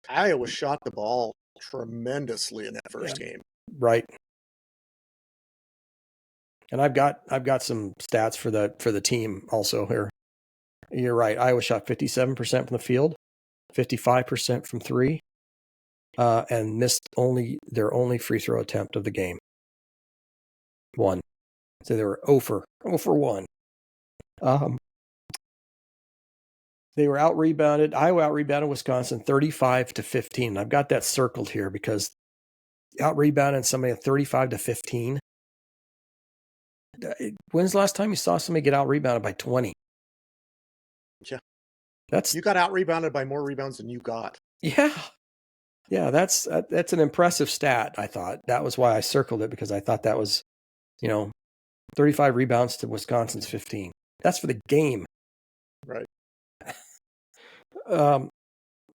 Iowa shot the ball tremendously in that first game. Right. And I've got some stats for the team also here. You're right. Iowa shot 57% from the field, 55% from 3, and missed their only free throw attempt of the game. 1. So they were 0 for 1. They were out-rebounded. Iowa out-rebounded Wisconsin 35-15. I've got that circled here because out-rebounded somebody at 35-15. When's the last time you saw somebody get out-rebounded by 20? Yeah. You got out rebounded by more rebounds than you got. Yeah. Yeah, that's an impressive stat, I thought. That was why I circled it, because I thought that was, 35 rebounds to Wisconsin's 15. That's for the game. Right.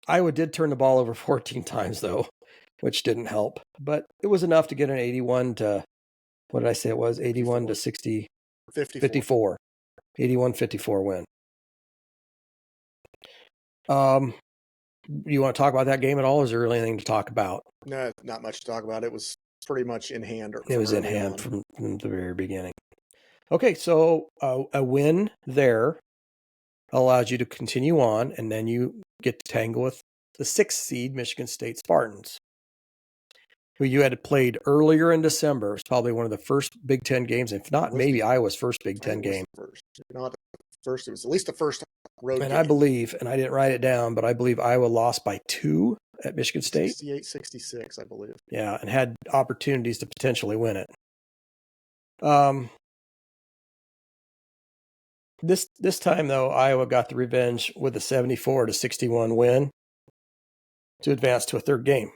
Iowa did turn the ball over 14 times, though, which didn't help. But it was enough to get an 81 to, what did I say it was? 81 to 60. 54. 81-54 win. You want to talk about that game at all? Or is there really anything to talk about? No, not much to talk about. It was pretty much in hand. It was in hand from the very beginning. Okay, so a win there allows you to continue on, and then you get to tangle with the 6th seed Michigan State Spartans, who you had played earlier in December. It's probably one of the first Big Ten games, if not maybe Iowa's first Big Ten game. Not first, it was at least the first road and game. I believe, and I didn't write it down, but I believe Iowa lost by 2 at Michigan State. 68-66, I believe. Yeah, and had opportunities to potentially win it. This time, though, Iowa got the revenge with a 74-61 win to advance to a third game.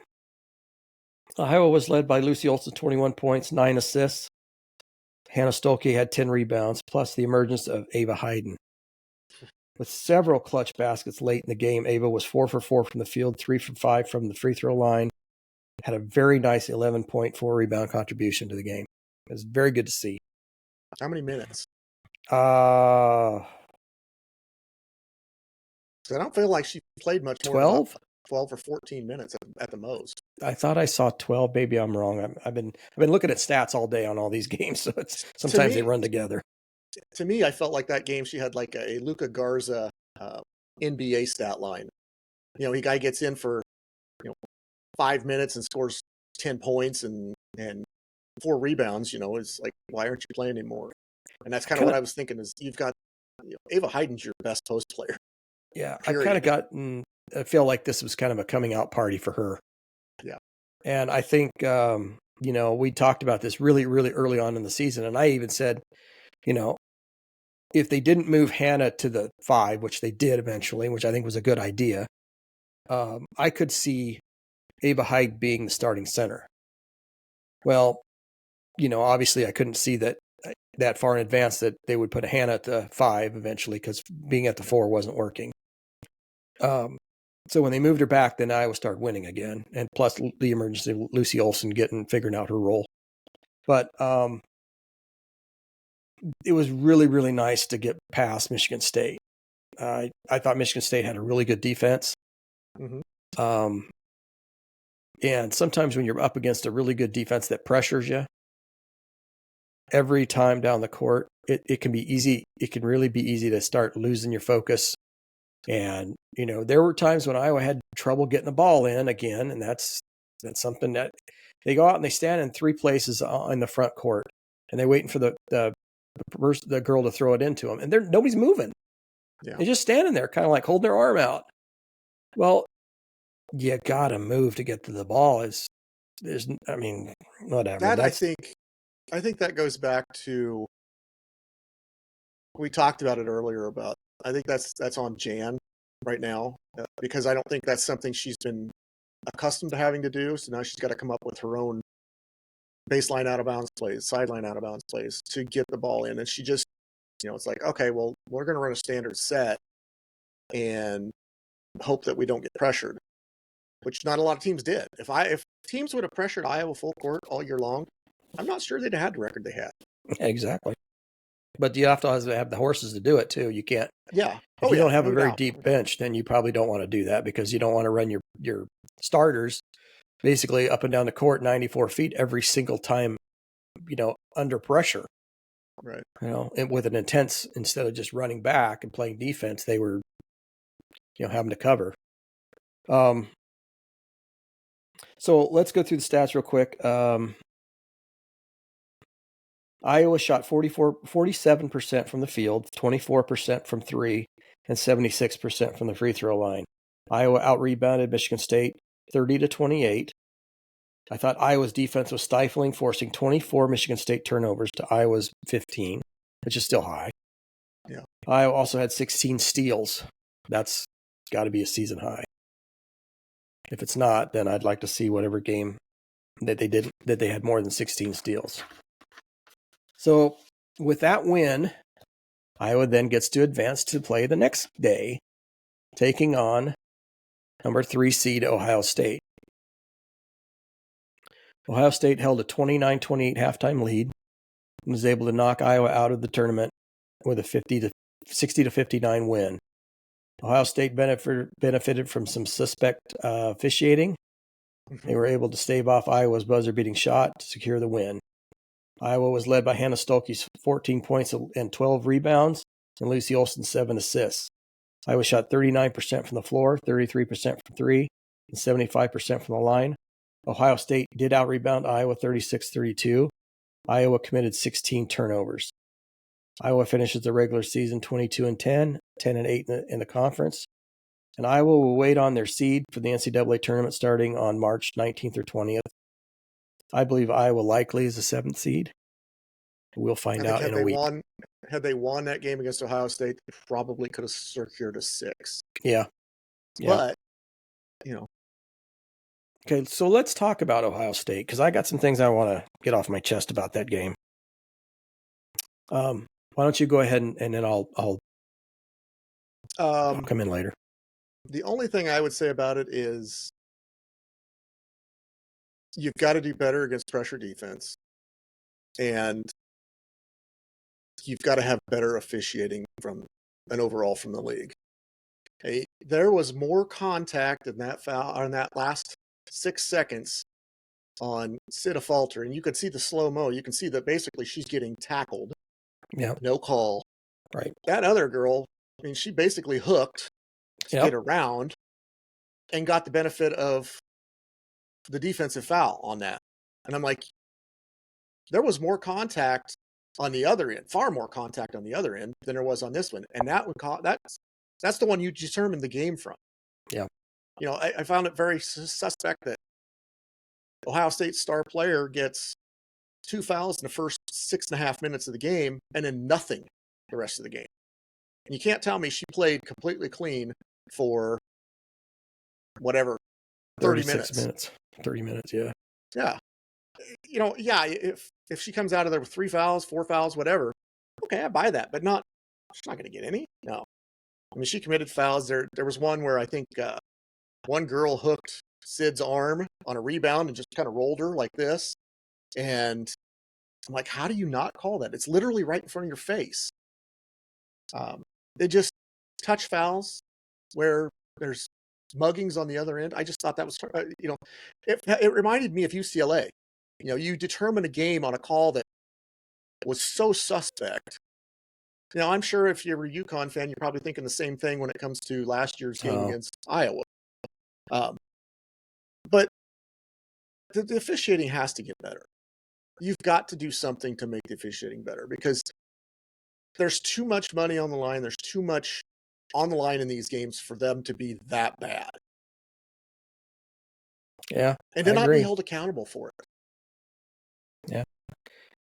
Iowa was led by Lucy Olson, 21 points, 9 assists. Hannah Stolke had 10 rebounds, plus the emergence of Ava Hayden. With several clutch baskets late in the game, Ava was 4 for 4 from the field, 3 for 5 from the free throw line. Had a very nice 11.4 rebound contribution to the game. It was very good to see. How many minutes? I don't feel like she played much more. 12? 12 or 14 minutes at the most. I thought I saw 12. Maybe I'm wrong. I've been looking at stats all day on all these games, so it's sometimes they run together. To me, I felt like that game she had like a Luka Garza NBA stat line. He guy gets in for 5 minutes and scores 10 points and 4 rebounds. It's like, why aren't you playing anymore? And that's kind of what I was thinking. Is you've got Ava Hayden's your best post player. Yeah, Period. I kind of I feel like this was kind of a coming out party for her. Yeah. And I think, we talked about this really, really early on in the season. And I even said, if they didn't move Hannah to the 5, which they did eventually, which I think was a good idea, I could see Ava Hyde being the starting center. Well, obviously I couldn't see that far in advance that they would put Hannah at the 5 eventually, because being at the 4 wasn't working. So when they moved her back, then Iowa started winning again, and plus the emergence of Lucy Olson figuring out her role. But it was really, really nice to get past Michigan State. I thought Michigan State had a really good defense. Mm-hmm. And sometimes when you're up against a really good defense that pressures you, every time down the court, it can be easy. It can really be easy to start losing your focus. And, there were times when Iowa had trouble getting the ball in again. And that's something that they go out and they stand in 3 places in the front court, and they're waiting for the girl to throw it into them. And nobody's moving. Yeah. They're just standing there kind of like holding their arm out. Well, you got to move to get to the ball. Whatever. I think that goes back to, we talked about it earlier about, I think that's on Jan right now, because I don't think that's something she's been accustomed to having to do. So now she's got to come up with her own baseline out of bounds plays, sideline out of bounds plays to get the ball in. And she just, it's like, okay, well, we're going to run a standard set and hope that we don't get pressured, which not a lot of teams did. If teams would have pressured Iowa full court all year long, I'm not sure they'd have had the record they had. Exactly. But you have to have the horses to do it too. You can't. Yeah. If you don't have a very deep bench, then you probably don't want to do that, because you don't want to run your starters basically up and down the court 94 feet every single time, under pressure. Right. And with an intense, instead of just running back and playing defense, they were, having to cover. So let's go through the stats real quick. Iowa shot 47% from the field, 24% from 3, and 76% from the free throw line. Iowa out-rebounded Michigan State 30-28. I thought Iowa's defense was stifling, forcing 24 Michigan State turnovers to Iowa's 15, which is still high. Yeah. Iowa also had 16 steals. That's got to be a season high. If it's not, then I'd like to see whatever game that they had more than 16 steals. So with that win, Iowa then gets to advance to play the next day, taking on number 3 seed Ohio State. Ohio State held a 29-28 halftime lead and was able to knock Iowa out of the tournament with a 60-59 win. Ohio State benefited from some suspect officiating. They were able to stave off Iowa's buzzer-beating shot to secure the win. Iowa was led by Hannah Stolke's 14 points and 12 rebounds, and Lucy Olson's 7 assists. Iowa shot 39% from the floor, 33% from three, and 75% from the line. Ohio State did out-rebound Iowa 36-32. Iowa committed 16 turnovers. Iowa finishes the regular season 22-10, 10-8 in the conference. And Iowa will wait on their seed for the NCAA tournament starting on March 19th or 20th. I believe Iowa likely is the 7th seed. We'll find out in a week. Had they won that game against Ohio State, they probably could have secured a 6. Yeah. But, Okay, so let's talk about Ohio State, because I got some things I want to get off my chest about that game. Why don't you go ahead and then I'll come in later. The only thing I would say about it is you've got to do better against pressure defense, and you've got to have better officiating from the league. Hey, there was more contact in that foul on that last 6 seconds on Sita Falter, and you could see the slow-mo. You can see that basically she's getting tackled. Yeah. No call. Right. That other girl, I mean, she basically hooked to get around and got the benefit of the defensive foul on that. And I'm like, there was more contact on the other end, far more contact on the other end than there was on this one. And that would that's the one you determine the game from. Yeah. I found it very suspect that Ohio State's star player gets 2 fouls in the first 6.5 minutes of the game and then nothing the rest of the game. And you can't tell me she played completely clean for whatever, 30 minutes. 30 minutes, yeah. Yeah. If she comes out of there with 3 fouls, 4 fouls, whatever, okay, I buy that, but she's not going to get any. No. I mean, she committed fouls. There was one where I think one girl hooked Sid's arm on a rebound and just kind of rolled her like this. And I'm like, how do you not call that? It's literally right in front of your face. They just touch fouls where there's muggings on the other end. I just thought that was, it reminded me of UCLA. You determine a game on a call that was so suspect. I'm sure if you're a UConn fan, you're probably thinking the same thing when it comes to last year's game against Iowa. But the officiating has to get better. You've got to do something to make the officiating better, because there's too much money on the line. There's too much on the line in these games for them to be that bad. Yeah. And to not be held accountable for it. Yeah.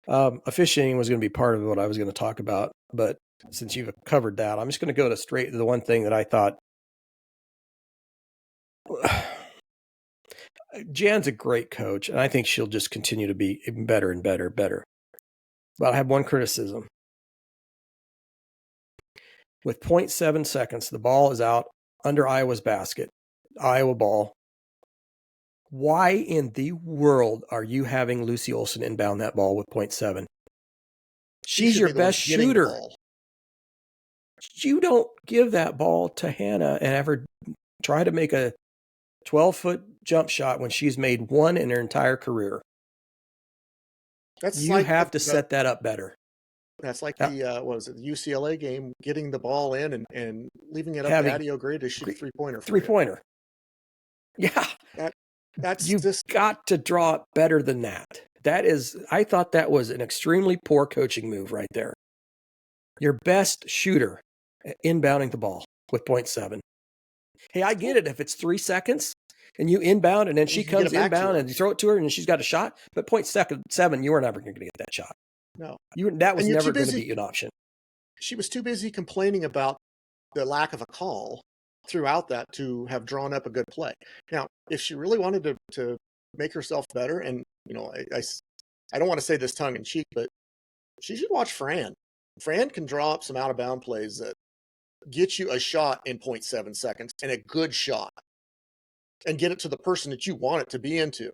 Officiating was going to be part of what I was going to talk about, but since you've covered that, I'm just going to go straight to the one thing that I thought. Jan's a great coach, and I think she'll just continue to be better and better. But I have one criticism. With 0.7 seconds, the ball is out under Iowa's basket. Iowa ball. Why in the world are you having Lucy Olson inbound that ball with 0.7? She's your best shooter. You don't give that ball to Hannah and ever try to make a 12-foot jump shot when she's made one in her entire career. You have to set that up better. That's like the UCLA game, getting the ball in and leaving it up to Addie O'Grady to shoot a three-pointer. Three-pointer. Yeah. You've got to draw it better than that. I thought that was an extremely poor coaching move right there. Your best shooter inbounding the ball with 0.7. Hey, I get it if it's 3 seconds and you inbound and then she comes inbound and you throw it to her and she's got a shot, but 0.7, you were never going to get that shot. No. That was never going to be an option. She was too busy complaining about the lack of a call throughout that to have drawn up a good play. Now, if she really wanted to make herself better, and I don't want to say this tongue in cheek, but she should watch Fran. Fran can draw up some out of bound plays that get you a shot in 0.7 seconds, and a good shot, and get it to the person that you want it to be into.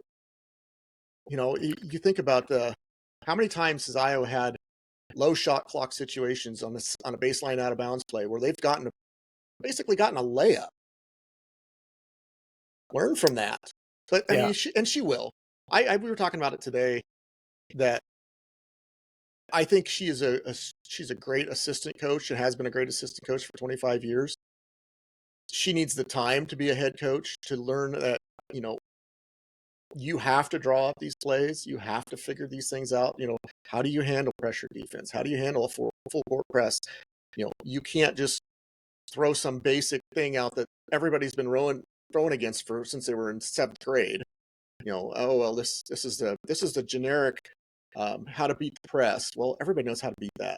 You think about how many times has Iowa had low shot clock situations on a baseline out of bounds play where they've basically gotten a layup. Learn from that. But I mean, she will. We were talking about it today, that I think she's a great assistant coach and has been a great assistant coach for 25 years. She needs the time to be a head coach to learn that, you have to draw up these plays. You have to figure these things out. How do you handle pressure defense? How do you handle a full court press? You can't just throw some basic thing out that everybody's been thrown against since they were in 7th grade. Oh well, this is the generic how to beat the press. Well, everybody knows how to beat that.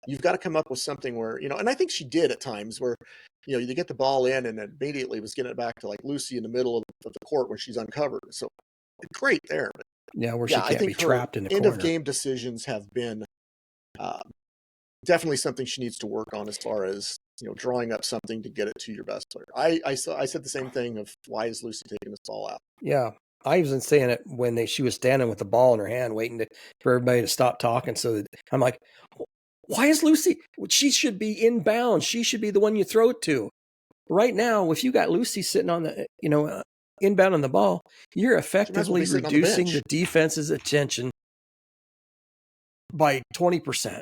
You've got to come up with something where, and I think she did at times where, you get the ball in and immediately was getting it back to like Lucy in the middle of the court when she's uncovered. So great there. But where she can't be trapped in the end corner. of game decisions have been definitely something she needs to work on as far as, drawing up something to get it to your best player. I said the same thing of, why is Lucy taking this ball out? Yeah. I was saying it when she was standing with the ball in her hand, waiting for everybody to stop talking. So that I'm like, why is Lucy? She should be inbound. She should be the one you throw it to. Right now, if you got Lucy sitting on the, inbound on the ball, you're effectively reducing the defense's attention by 20%.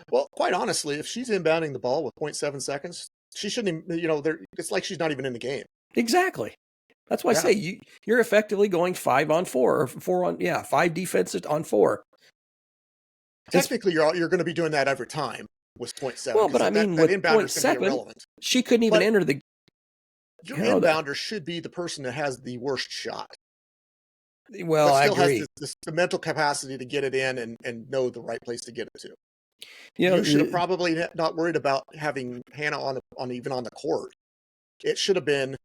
Well, quite honestly, if she's inbounding the ball with 0.7 seconds, she shouldn't, it's like she's not even in the game. Exactly. That's why I say you're effectively going 5 on 4 or 4 on, 5 defenses on 4. Technically, you're going to be doing that every time with 0.7. Well, but I mean, with 0.7, she couldn't even enter the. Your inbounder should be the person that has the worst shot. Well, I agree. Has the mental capacity to get it in and know the right place to get it to. You should have probably not worried about having Hannah on even on the court. It should have been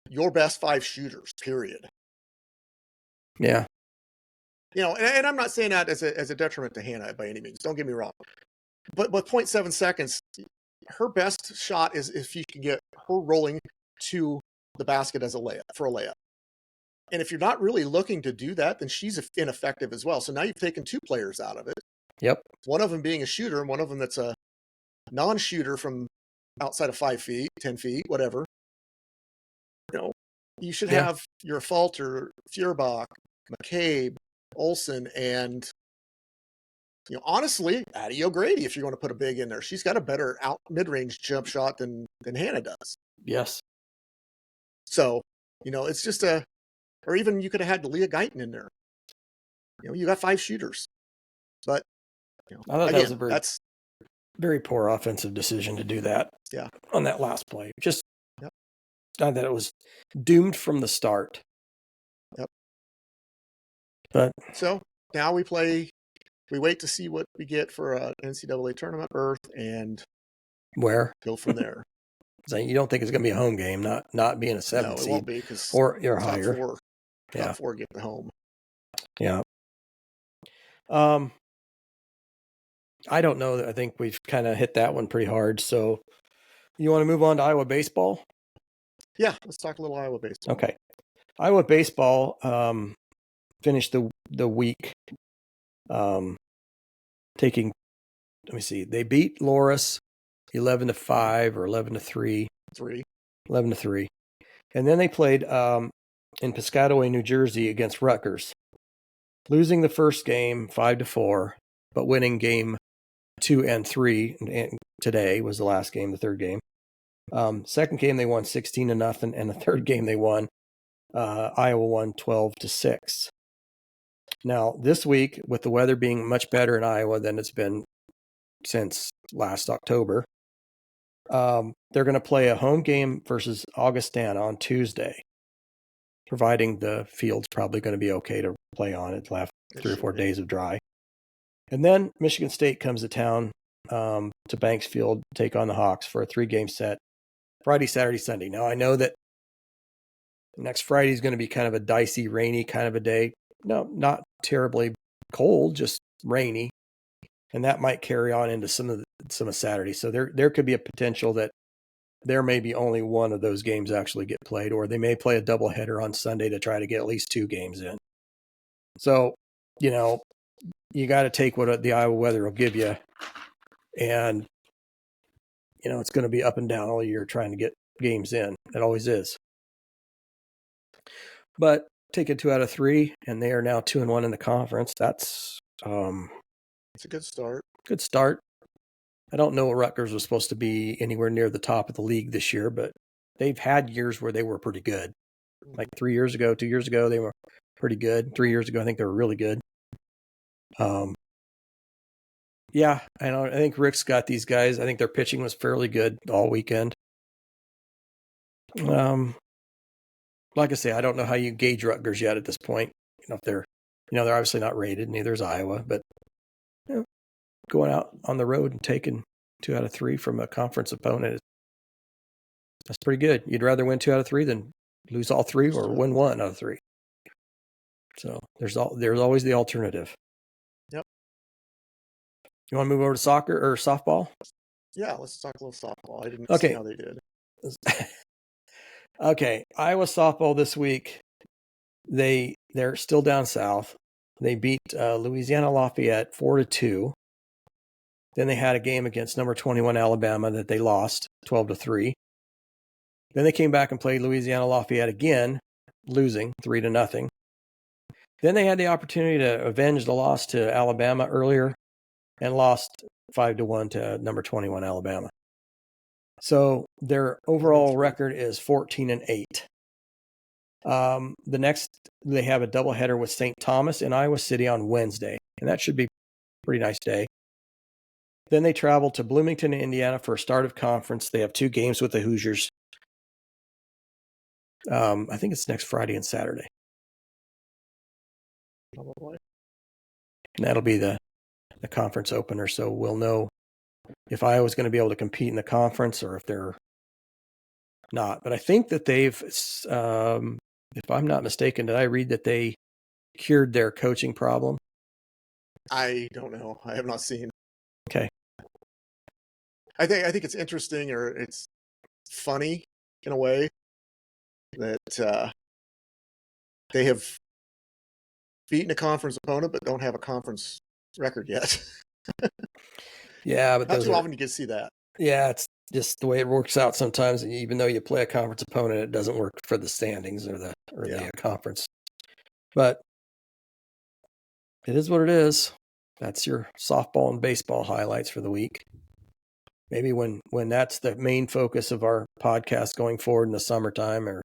your best 5 shooters, period. Yeah. And I'm not saying that as a detriment to Hannah by any means. Don't get me wrong. But with 0.7 seconds, her best shot is if you can get her rolling to the basket as a layup. And if you're not really looking to do that, then she's ineffective as well. So now you've taken 2 players out of it. Yep. One of them being a shooter, and one of them that's a non-shooter from outside of 5 feet, 10 feet, whatever. You should have your Falter, Feuerbach, McCabe, Olsen, and honestly, Addie O'Grady, if you're going to put a big in there. She's got a better mid-range jump shot than Hannah does. Yes. So, it's just or even you could have had Leah Guyton in there. You got 5 shooters. But, I thought that was a very poor offensive decision to do that. Yeah. On that last play. Just not that it was doomed from the start. Yep. But so now we wait to see what we get for an NCAA tournament berth and go from there. So you don't think it's going to be a home game, not being a 7th seed? No, it won't be, because or you're higher. Top 4 get the home. Yeah. I don't know. I think we've kind of hit that one pretty hard. So you want to move on to Iowa baseball? Yeah, let's talk a little Iowa baseball. Okay. Iowa baseball finished the week taking, let me see, they beat Loras 11-5 or 11-3. 11-3. And then they played in Piscataway, New Jersey against Rutgers, losing the first game 5-4, but winning game 2 and 3. And today was the last game, the third game. Second game they won 16-0, and the third game they won. Iowa won 12-6. Now this week, with the weather being much better in Iowa than it's been since last October, they're going to play a home game versus Augustana on Tuesday, providing the field's probably going to be okay to play on. It's left 3 or 4 days of dry. And then Michigan State comes to town to Banks Field, take on the Hawks for a 3-game set, Friday, Saturday, Sunday. Now, I know that next Friday is going to be kind of a dicey, rainy kind of a day. No, not terribly cold, just rainy. And that might carry on into some of Saturday. So there could be a potential that there may be only one of those games actually get played, or they may play a doubleheader on Sunday to try to get at least 2 games in. So, you got to take what the Iowa weather will give you. And, it's going to be up and down all year trying to get games in. It always is. But taking 2 out of 3, and they are now 2-1 in the conference. That's it's a good start. Good start. I don't know what Rutgers was supposed to be anywhere near the top of the league this year, but they've had years where they were pretty good. Like 2 years ago, they were pretty good. 3 years ago, I think they were really good. Yeah, I think Rick's got these guys. I think their pitching was fairly good all weekend. Like I say, I don't know how you gauge Rutgers yet at this point. If they're obviously not rated, neither is Iowa, but going out on the road and taking 2 out of 3 from a conference opponent, that's pretty good. You'd rather win 2 out of 3 than lose all 3 or win 1 out of 3. So there's always the alternative. Yep. You want to move over to soccer or softball? Yeah, let's talk a little softball. I didn't see how they did. Okay, Iowa softball this week. They're still down south. They beat Louisiana Lafayette 4-2. Then they had a game against number 21 Alabama that they lost 12-3. Then they came back and played Louisiana Lafayette again, losing 3-0. Then they had the opportunity to avenge the loss to Alabama earlier and lost 5-1 to number 21 Alabama. So their overall record is 14-8. The next, they have a doubleheader with St. Thomas in Iowa City on Wednesday, and that should be a pretty nice day. Then they travel to Bloomington, Indiana for a start of conference. They have 2 games with the Hoosiers. I think it's next Friday and Saturday. Probably. And that'll be the conference opener, so we'll know if Iowa's going to be able to compete in the conference or if they're not. But I think that they've, if I'm not mistaken, did I read that they cured their coaching problem? I don't know. I have not seen. Okay. I think it's interesting, or it's funny in a way that they have beaten a conference opponent but don't have a conference record yet. Yeah, but not too often you can see that. Yeah, it's just the way it works out sometimes. Even though you play a conference opponent, it doesn't work for the standings or the conference. But it is what it is. That's your softball and baseball highlights for the week. Maybe when that's the main focus of our podcast going forward in the summertime, or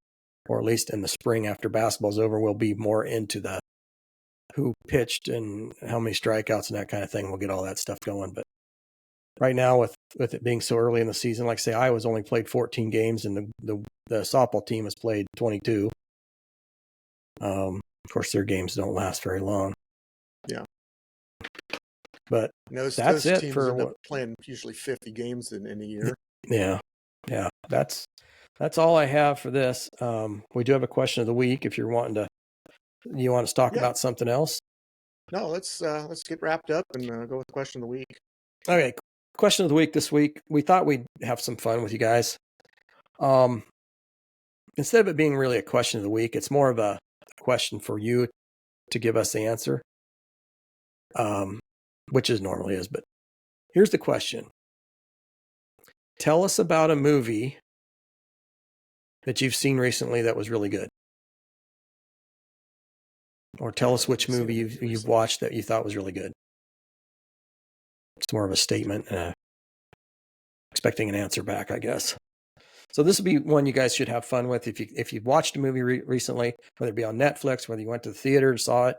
at least in the spring after basketball's over, we'll be more into the who pitched and how many strikeouts and that kind of thing. We'll get all that stuff going. But right now, with it being so early in the season, like I say, Iowa's only played 14 games, and the softball team has played 22. Of course, their games don't last very long. Yeah. But those it teams for end up playing usually 50 games in a year. Yeah. That's all I have for this. We do have a question of the week. If you want us to talk about something else? No, let's get wrapped up and go with the question of the week. Okay, question of the week this week. We thought we'd have some fun with you guys. Instead of it being really a question of the week, it's more of a question for you to give us the answer. Which is normally is, but here's the question. Tell us about a movie that you've seen recently that was really good. Or tell us which movie you've watched that you thought was really good. It's more of a statement, expecting an answer back, I guess. So this would be one you guys should have fun with if you've watched a movie recently, whether it be on Netflix, whether you went to the theater and saw it,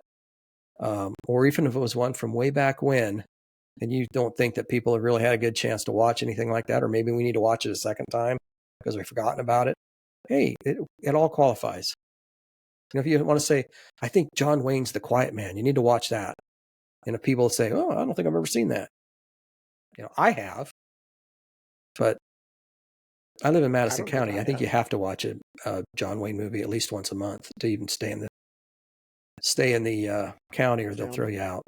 or even if it was one from way back when, and you don't think that people have really had a good chance to watch anything like that, or maybe we need to watch it a second time because we've forgotten about it. Hey, it all qualifies. If you want to say, I think John Wayne's The Quiet Man, you need to watch that. And if people say, oh, I don't think I've ever seen that. I have. But I live in I Madison don't think County. I I think have. you have to watch a John Wayne movie at least once a month to even stay in the county, or they'll County. throw you out.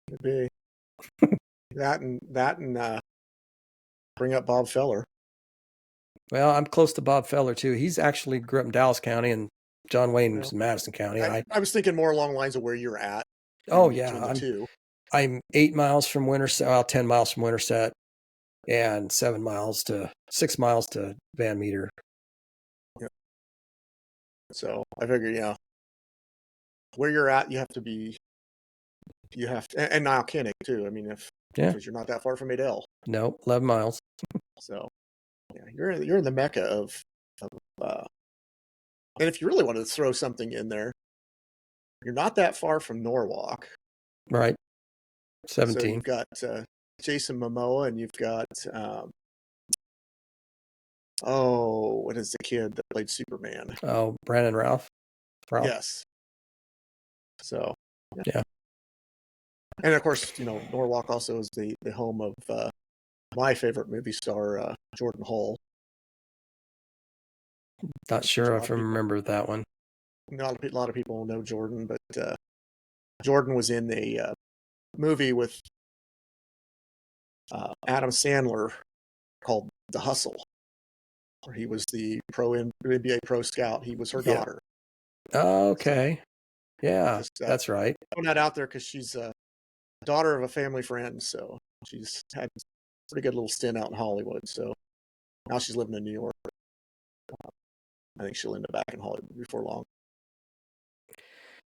Could be that and bring up Bob Feller. Well, I'm close to Bob Feller too. He's actually grew up in Dallas County, and John Wayne was Well, in Madison County. I was thinking more along the lines of where you're at. Oh Between yeah, the two. I'm 8 miles from Winterset, 10 miles from Winterset, and 6 miles to Van Meter. Yeah. So I figure, where you're at, you have to, and Niall Kinnick too. I mean, because you're not that far from Adele. No, 11 miles. So yeah, you're in the mecca of and if you really wanted to throw something in there, you're not that far from Norwalk. Right. So 17. you've got Jason Momoa, and you've got what is the kid that played Superman? Oh, Brandon Ralph. Yes. So Yeah. And of course, Norwalk also is the home of my favorite movie star, Jordan Hall. Not sure if I remember that one. A lot of people know Jordan, but Jordan was in a movie with Adam Sandler called The Hustle, where he was the NBA pro scout. He was her daughter. Okay. Yeah, Just, that's right. Throwing that out there because she's a daughter of a family friend, so she's had a pretty good little stint out in Hollywood. So now she's living in New York. I think she'll end up back in Hollywood before long.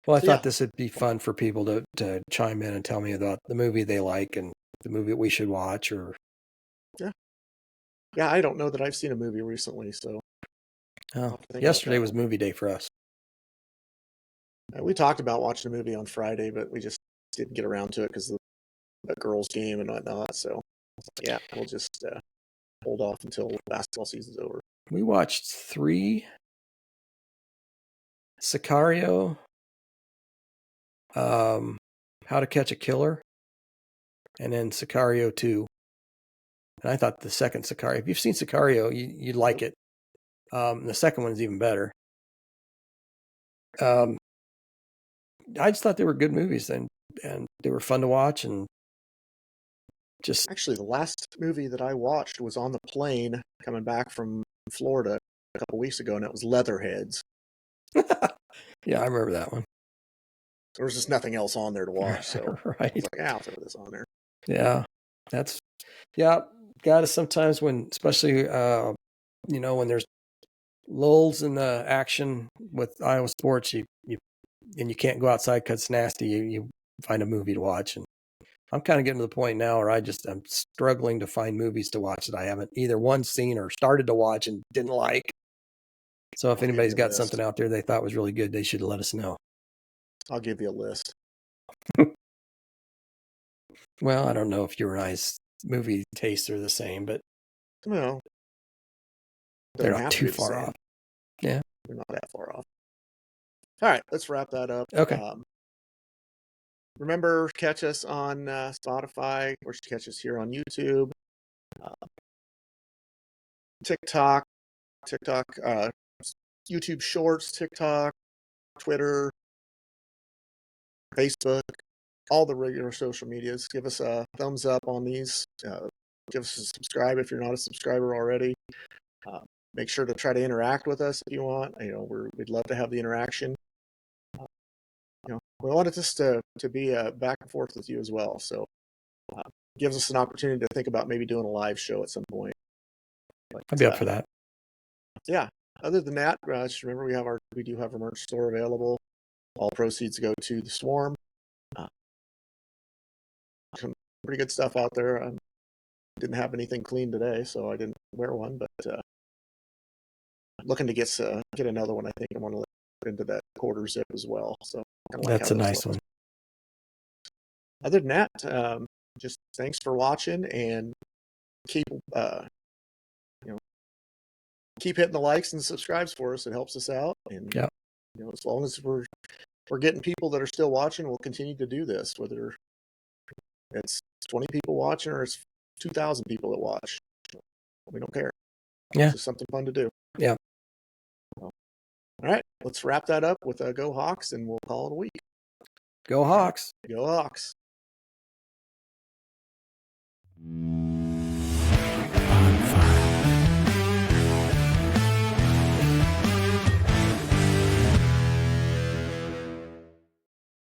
Well, I thought this would be fun for people to chime in and tell me about the movie they like and the movie we should watch. Or I don't know that I've seen a movie recently, so yesterday was movie day for us. We talked about watching a movie on Friday, but we just didn't get around to it because of the girls' game and whatnot. So we'll just hold off until basketball season's over. We watched 3: Sicario, How to Catch a Killer, and then Sicario 2. And I thought the second Sicario, if you've seen Sicario, you'd like it. The second one is even better. I just thought they were good movies, and they were fun to watch. And just actually, the last movie that I watched was on the plane coming back from Florida a couple weeks ago, and it was Leatherheads. Yeah, I remember that one. There was just nothing else on there to watch, so right. I was like, I'll throw this on there. Yeah, got to sometimes when, especially when there's lulls in the action with Iowa sports, you can't go outside because it's nasty. You find a movie to watch, and I'm kind of getting to the point now where I'm struggling to find movies to watch that I haven't either seen or started to watch and didn't like. So if anybody's got something out there they thought was really good, they should let us know. I'll give you a list. Well, I don't know if you and I's movie tastes are the same, but well, they're not too far off. Yeah, they're not that far off. All right, let's wrap that up. Okay. Remember, catch us on Spotify, or catch us here on YouTube, TikTok, YouTube Shorts, TikTok, Twitter, Facebook, all the regular social medias. Give us a thumbs up on these. Give us a subscribe if you're not a subscriber already. Make sure to try to interact with us if you want. We'd love to have the interaction. We wanted this to be back and forth with you as well. So gives us an opportunity to think about maybe doing a live show at some point. But, I'd be up for that. Yeah. Other than that, just remember we do have our merch store available. All proceeds go to the Swarm. Some pretty good stuff out there. I didn't have anything clean today, so I didn't wear one. But looking to get another one. I think I want to put into that quarter zip as well. So that's a nice one. Other than that, just thanks for watching, and keep hitting the likes and the subscribes for us. It helps us out, and as long as we're getting people that are still watching, we'll continue to do this, whether it's 20 people watching or it's 2,000 people that watch. We don't care. Yeah. It's just something fun to do. Yeah. All right. Let's wrap that up with a Go Hawks, and we'll call it a week. Go Hawks. Go Hawks.